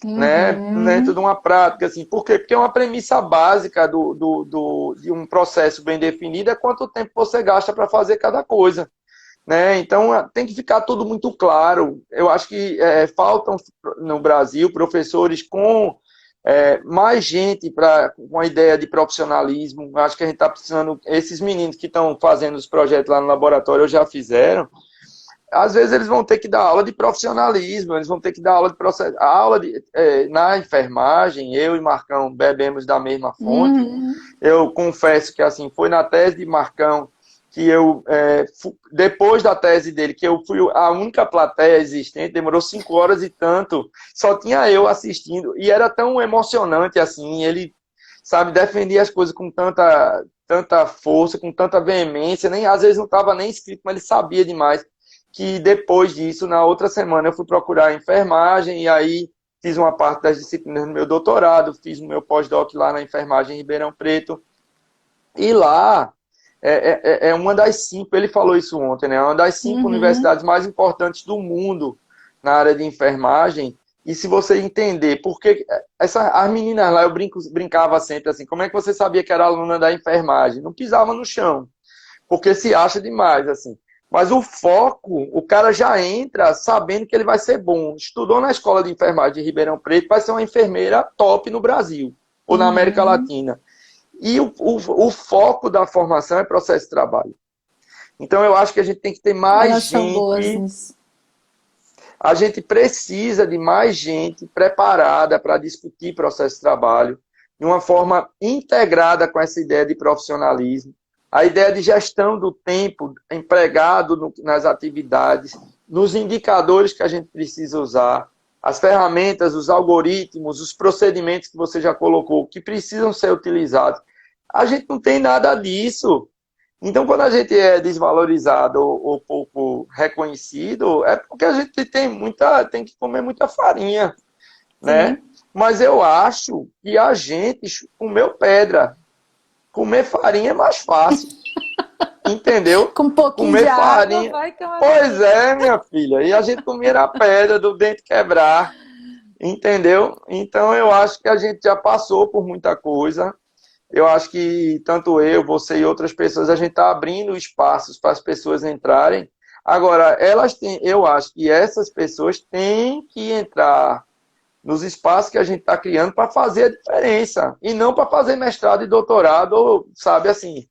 Né, dentro de uma prática, assim. Por quê? Porque é uma premissa básica de um processo bem definido é quanto tempo você gasta para fazer cada coisa. Né? Então, tem que ficar tudo muito claro. Eu acho que faltam no Brasil professores com mais gente com a ideia de profissionalismo. Eu acho que a gente está precisando. Esses meninos que estão fazendo os projetos lá no laboratório já fizeram. Às vezes eles vão ter que dar aula de profissionalismo, eles vão ter que dar aula de processo. A aula na enfermagem, eu e Marcão bebemos da mesma fonte. Eu confesso que assim foi na tese de Marcão que eu, depois da tese dele, que eu fui a única plateia existente, demorou 5 horas e tanto, só tinha eu assistindo, e era tão emocionante assim, ele, sabe, defendia as coisas com tanta força, com tanta veemência, nem, às vezes não estava nem escrito, mas ele sabia demais, que depois disso, na outra semana, eu fui procurar enfermagem, e aí fiz uma parte das disciplinas no meu doutorado, fiz o meu pós-doc lá na enfermagem em Ribeirão Preto, e lá é uma das 5, ele falou isso ontem, né? É uma das 5 universidades mais importantes do mundo na área de enfermagem. E se você entender, porque as meninas lá, eu brincava sempre assim, como é que você sabia que era aluna da enfermagem? Não pisava no chão, porque se acha demais, assim. Mas o foco, o cara já entra sabendo que ele vai ser bom. Estudou na escola de enfermagem de Ribeirão Preto, vai ser uma enfermeira top no Brasil, ou na América Latina. E o foco da formação é processo de trabalho. Então, eu acho que a gente tem que ter mais Elas são boas gente. nisso. A gente precisa de mais gente preparada para discutir processo de trabalho de uma forma integrada com essa ideia de profissionalismo, a ideia de gestão do tempo empregado nas atividades, nos indicadores que a gente precisa usar, as ferramentas, os algoritmos, os procedimentos que você já colocou, que precisam ser utilizados. A gente não tem nada disso. Então, quando a gente é desvalorizado ou pouco reconhecido, é porque a gente tem que comer muita farinha, né? Sim. Mas eu acho que a gente comeu pedra. Comer farinha é mais fácil. Entendeu? Com um pouquinho Comer de água farinha. vai que é uma Pois beleza. é, minha filha. E a gente comia na pedra do dente quebrar. Entendeu? Então eu acho que a gente já passou por muita coisa. Eu acho que tanto eu, você e outras pessoas, a gente está abrindo espaços para as pessoas entrarem. Agora, eu acho que essas pessoas têm que entrar nos espaços que a gente está criando para fazer a diferença. E não para fazer mestrado e doutorado, ou, sabe, assim,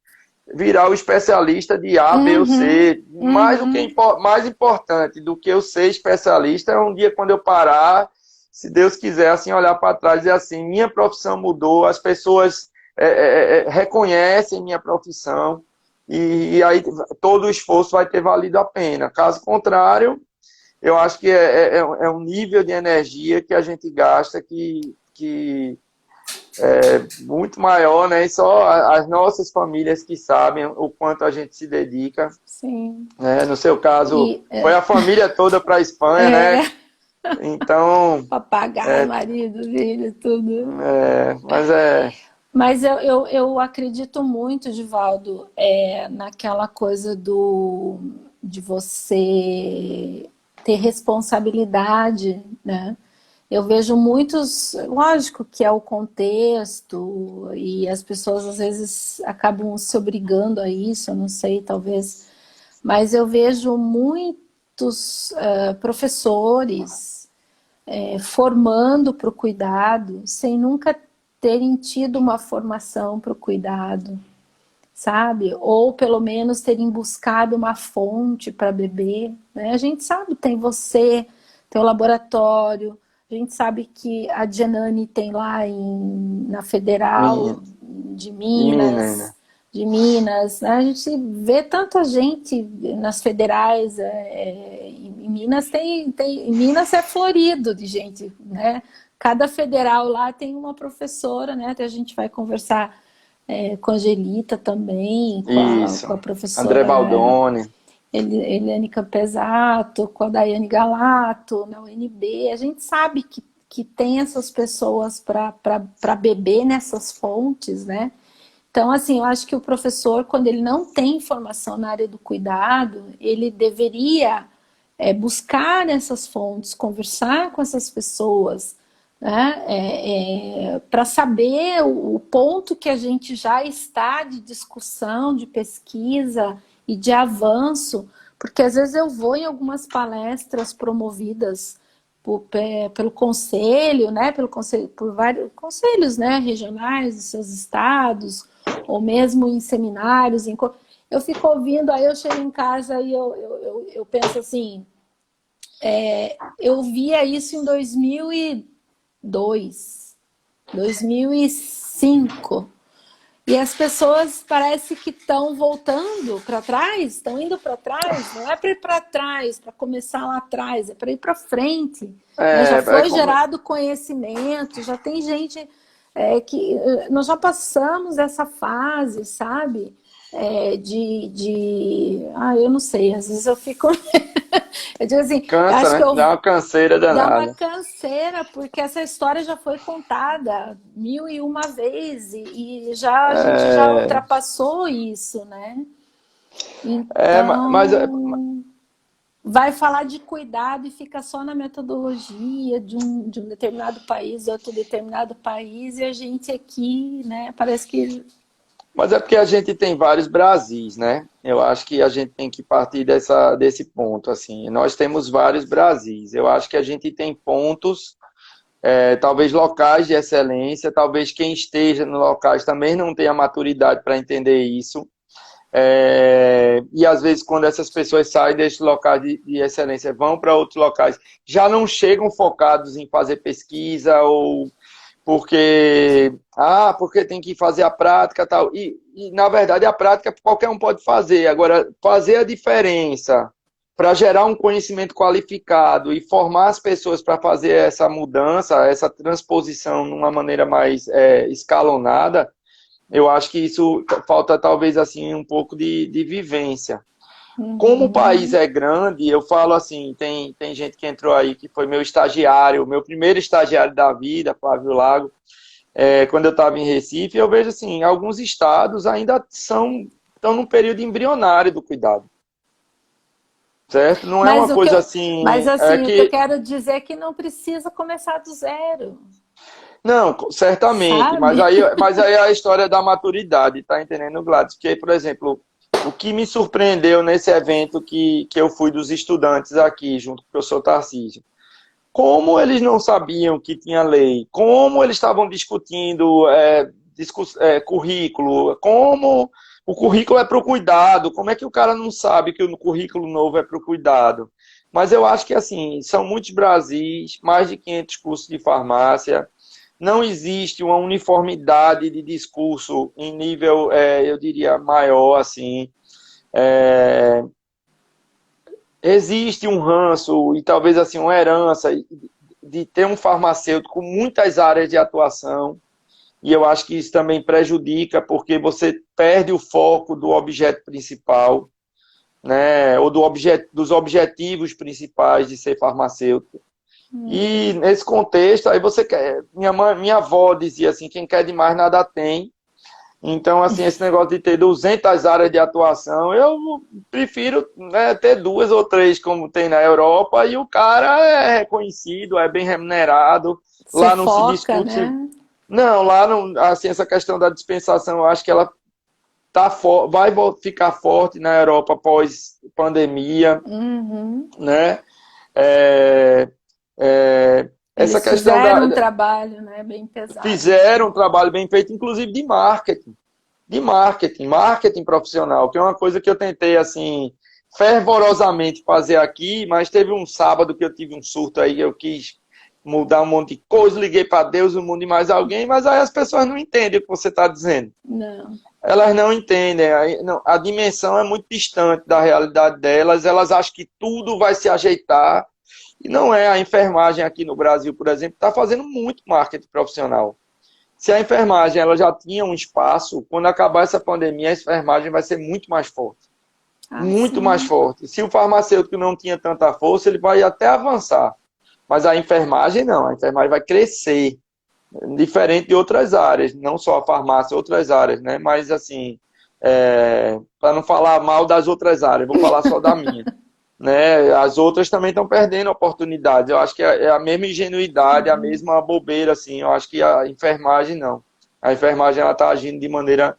virar o especialista de A, B ou C. Mais, mais importante do que eu ser especialista é um dia quando eu parar, se Deus quiser, assim, olhar para trás e dizer assim, minha profissão mudou, as pessoas reconhecem minha profissão e aí todo o esforço vai ter valido a pena. Caso contrário, eu acho que é um nível de energia que a gente gasta que é muito maior, né? E só as nossas famílias que sabem o quanto a gente se dedica. Sim. Né? No seu caso, E, foi a família toda para a Espanha, né? Então, papagaio, marido, filho, tudo. mas Mas eu acredito muito, Divaldo, naquela coisa de você ter responsabilidade, né? Eu vejo muitos, lógico que é o contexto e as pessoas às vezes acabam se obrigando a isso, eu não sei, talvez, mas eu vejo muitos professores formando para o cuidado sem nunca terem tido uma formação para o cuidado, sabe? Ou pelo menos terem buscado uma fonte para beber, né? A gente sabe, tem você, tem o laboratório, a gente sabe que a Genani tem lá na Federal de Minas, de Minas, né? A gente vê tanta gente nas federais, em Em Minas em Minas é florido de gente, né? Cada federal lá tem uma professora, né? Até a gente vai conversar com a Angelita também, Isso. com a André professora Baldoni. Eliane Campesato, com a Daiane Galato, na UNB. A gente sabe que tem essas pessoas para beber nessas fontes, né? Então, assim, eu acho que o professor, quando ele não tem formação na área do cuidado, ele deveria buscar essas fontes, conversar com essas pessoas, né? Para saber o ponto que a gente já está de discussão, de pesquisa e de avanço, porque às vezes eu vou em algumas palestras promovidas pelo conselho, né? Pelo conselho, por vários conselhos, né? Regionais dos seus estados, ou mesmo em seminários, eu fico ouvindo, aí eu chego em casa e eu penso assim, eu via isso em 2002, 2005, e as pessoas parece que estão voltando para trás, estão indo para trás, não é para ir para trás, para começar lá atrás, é para ir para frente. Né? Já foi gerado conhecimento, já tem gente que... Nós já passamos essa fase, sabe? Eu não sei, às vezes eu fico... eu digo assim, Cansa, acho né? que eu... Dá uma canseira Dá uma danada. canseira, porque essa história já foi contada 1001 vezes e já, a gente já ultrapassou isso, né? Mas Então, vai falar de cuidado e fica só na metodologia de um determinado país, outro determinado país, e a gente aqui, né, parece que... Mas é porque a gente tem vários Brasis, né? Eu acho que a gente tem que partir desse ponto, assim. Nós temos vários Brasis. Eu acho que a gente tem pontos, talvez locais de excelência, talvez quem esteja nos locais também não tenha maturidade para entender isso. E às vezes quando essas pessoas saem desses locais de excelência, vão para outros locais, já não chegam focados em fazer pesquisa ou porque tem que fazer a prática e tal. E, na verdade, a prática qualquer um pode fazer. Agora, fazer a diferença para gerar um conhecimento qualificado e formar as pessoas para fazer essa mudança, essa transposição de uma maneira mais escalonada, eu acho que isso falta, talvez, assim, um pouco de vivência. Como o país é grande, eu falo assim, tem gente que entrou aí, que foi meu estagiário, meu primeiro estagiário da vida, Flávio Lago, quando eu estava em Recife, eu vejo assim, alguns estados ainda estão num período embrionário do cuidado. Certo? Não é uma coisa assim... Mas assim, o que eu quero dizer é que não precisa começar do zero. Não, certamente, Sabe? mas aí é a história da maturidade, tá entendendo, Gladys? Porque, por exemplo, o que me surpreendeu nesse evento que eu fui dos estudantes aqui, junto com o professor Tarcísio, como eles não sabiam que tinha lei, como eles estavam discutindo currículo, como o currículo é para o cuidado, como é que o cara não sabe que o currículo novo é para o cuidado? Mas eu acho que, assim, são muitos Brasis, mais de 500 cursos de farmácia, não existe uma uniformidade de discurso em nível, eu diria, maior, assim. Existe um ranço e talvez assim uma herança de ter um farmacêutico com muitas áreas de atuação, e eu acho que isso também prejudica, porque você perde o foco do objeto principal, né, ou dos objetivos principais de ser farmacêutico. E nesse contexto, aí você quer... Minha avó dizia assim, quem quer demais nada tem. Então, assim, esse negócio de ter 200 áreas de atuação, eu prefiro, né, ter 2 ou 3, como tem na Europa, e o cara é reconhecido, é bem remunerado. Você Lá não se foca, discute... né? Não, lá não, assim, essa questão da dispensação, eu acho que ela vai ficar forte na Europa pós-pandemia, né? Essa Eles questão fizeram um trabalho, né, bem pesado. fizeram um trabalho bem feito, inclusive marketing profissional, que é uma coisa que eu tentei, assim, fervorosamente fazer aqui, mas teve um sábado que eu tive um surto aí, eu quis mudar um monte de coisa, liguei para Deus, o mundo e mais alguém, mas aí as pessoas não entendem o que você está dizendo. Não. Elas não entendem, a dimensão é muito distante da realidade delas, elas acham que tudo vai se ajeitar, e não é. A enfermagem aqui no Brasil, por exemplo, está fazendo muito marketing profissional. Se a enfermagem ela já tinha um espaço, quando acabar essa pandemia, a enfermagem vai ser muito mais forte. Muito mais Sim. forte. Se o farmacêutico não tinha tanta força, ele vai até avançar. Mas a enfermagem não, a enfermagem vai crescer, diferente de outras áreas, não só a farmácia, outras áreas, né? Mas assim, para não falar mal das outras áreas, vou falar só da minha. Né? As outras também estão perdendo oportunidades. Eu acho que é a mesma ingenuidade, a mesma bobeira, assim. Eu acho que a enfermagem não. A enfermagem ela está agindo de maneira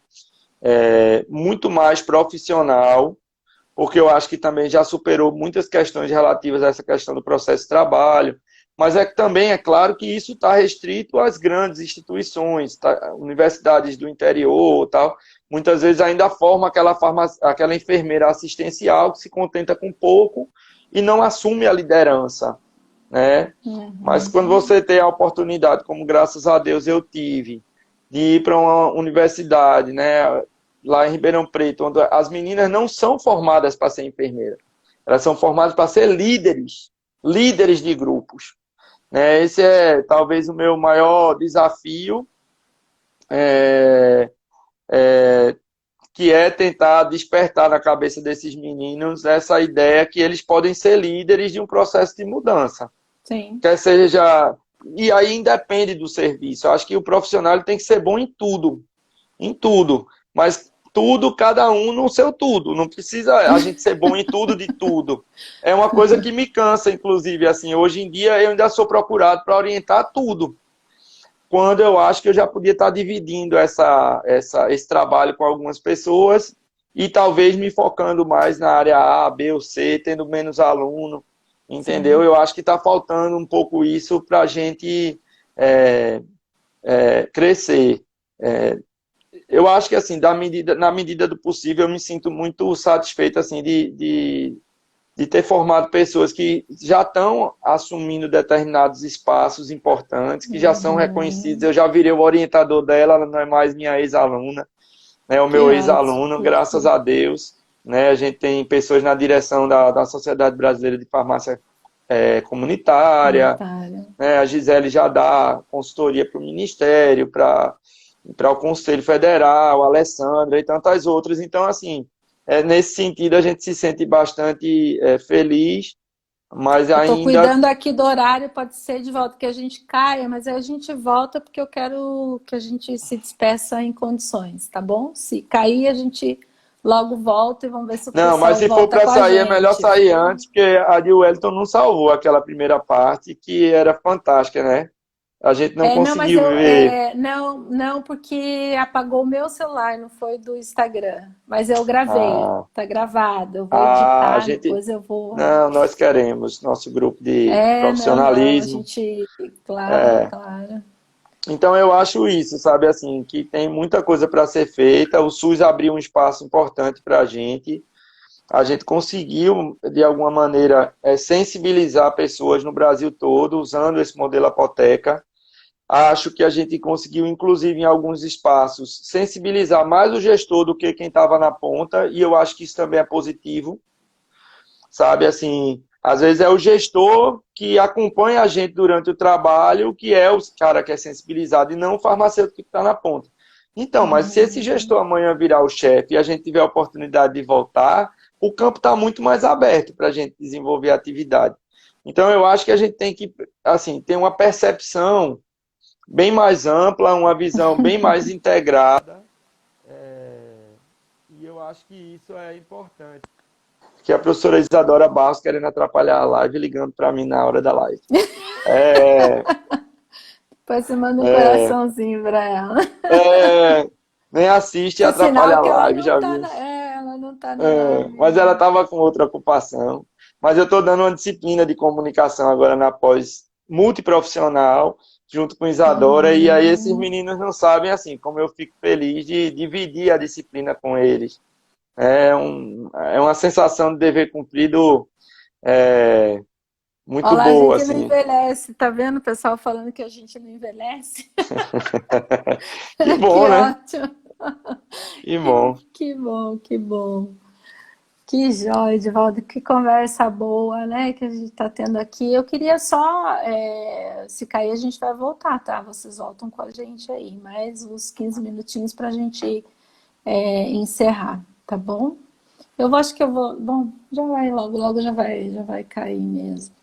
muito mais profissional, porque eu acho que também já superou muitas questões relativas a essa questão do processo de trabalho, mas é que também é claro que isso está restrito às grandes instituições, tá? Universidades do interior, tal, muitas vezes ainda forma aquela enfermeira assistencial que se contenta com pouco e não assume a liderança, né? Mas quando você tem a oportunidade, como graças a Deus eu tive, de ir para uma universidade, né, lá em Ribeirão Preto, onde as meninas não são formadas para ser enfermeira, elas são formadas para ser líderes de grupos. Né? Esse é talvez o meu maior desafio, é, é, que é tentar despertar na cabeça desses meninos essa ideia que eles podem ser líderes de um processo de mudança. Sim. Quer seja. E aí independe do serviço. Eu acho que o profissional ele tem que ser bom em tudo. Mas tudo, cada um no seu tudo. Não precisa a gente ser bom em tudo de tudo. É uma coisa que me cansa, inclusive. Assim, hoje em dia eu ainda sou procurado para orientar tudo. Quando eu acho que eu já podia estar dividindo esse trabalho com algumas pessoas e talvez me focando mais na área A, B ou C, tendo menos aluno, entendeu? Sim. Eu acho que está faltando um pouco isso para a gente crescer. Eu acho que, assim, na medida do possível, eu me sinto muito satisfeito, assim, de ter formado pessoas que já estão assumindo determinados espaços importantes, que já são reconhecidos. Eu já virei o orientador dela, ela não é mais minha ex-aluna, né, o Que meu ex-aluno, graças ótimo. a Deus. Né, a gente tem pessoas na direção da Sociedade Brasileira de Farmácia Comunitária, Comunitário. né, a Gisele já dá consultoria para o Ministério, para o Conselho Federal, a Alessandra e tantas outras. Então, assim, nesse sentido, a gente se sente bastante feliz, mas Eu estou ainda. cuidando aqui do horário, pode ser de volta que a gente caia, mas aí a gente volta porque eu quero que a gente se despeça em condições, tá bom? Se cair, a gente logo volta e vamos ver se o Não, mas pessoal se for volta para com a sair, é melhor gente, sair viu? antes, porque a de Wellington não salvou aquela primeira parte, que era fantástica, né? A gente não Não, mas conseguiu ver. não, porque apagou o meu celular, não foi do Instagram. Mas eu gravei, Ah, tá gravado. Eu vou a editar, gente. depois eu vou. Não, nós queremos nosso grupo de Não, a profissionalismo. gente, claro, É, claro. então eu acho isso, sabe, assim, que tem muita coisa para ser feita. O SUS abriu um espaço importante para a gente. A gente conseguiu, de alguma maneira, sensibilizar pessoas no Brasil todo usando esse modelo apoteca. Acho que a gente conseguiu, inclusive, em alguns espaços, sensibilizar mais o gestor do que quem estava na ponta, e eu acho que isso também é positivo, sabe? Assim, às vezes é o gestor que acompanha a gente durante o trabalho, que é o cara que é sensibilizado, e não o farmacêutico que está na ponta. Então, mas se esse gestor amanhã virar o chefe e a gente tiver a oportunidade de voltar, o campo está muito mais aberto para a gente desenvolver a atividade. Então, eu acho que a gente tem que, assim, ter uma percepção bem mais ampla, uma visão bem mais integrada. E eu acho que isso é importante. Que a professora Isadora Barros querendo atrapalhar a live, ligando para mim na hora da live. É, Depois você manda um é, coraçãozinho pra ela. é, nem assiste e Que atrapalha sinal a que ela live, não já tá viu? na, ela não tá na Mas ela live. estava com outra ocupação. Mas eu estou dando uma disciplina de comunicação agora na pós multiprofissional, junto com Isadora, e aí esses meninos não sabem, assim, como eu fico feliz de dividir a disciplina com eles. É uma sensação de dever cumprido é, muito Olha lá, a boa, gente não assim. envelhece, tá vendo o pessoal falando que a gente não envelhece? Que Que bom, né? ótimo! Que bom. Que bom, que bom. Que joia, Edivaldo, que conversa boa, né, que a gente está tendo aqui. Eu queria só, se cair, a gente vai voltar, tá? Vocês voltam com a gente aí, mais uns 15 minutinhos para a gente encerrar, tá bom? Acho que eu vou. Bom, já vai logo, logo já vai cair mesmo.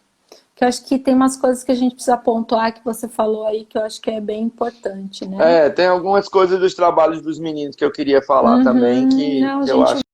Que eu acho que tem umas coisas que a gente precisa pontuar que você falou aí que eu acho que é bem importante, né? É, tem algumas coisas dos trabalhos dos meninos que eu queria falar também Uhum, não, que eu gente, acho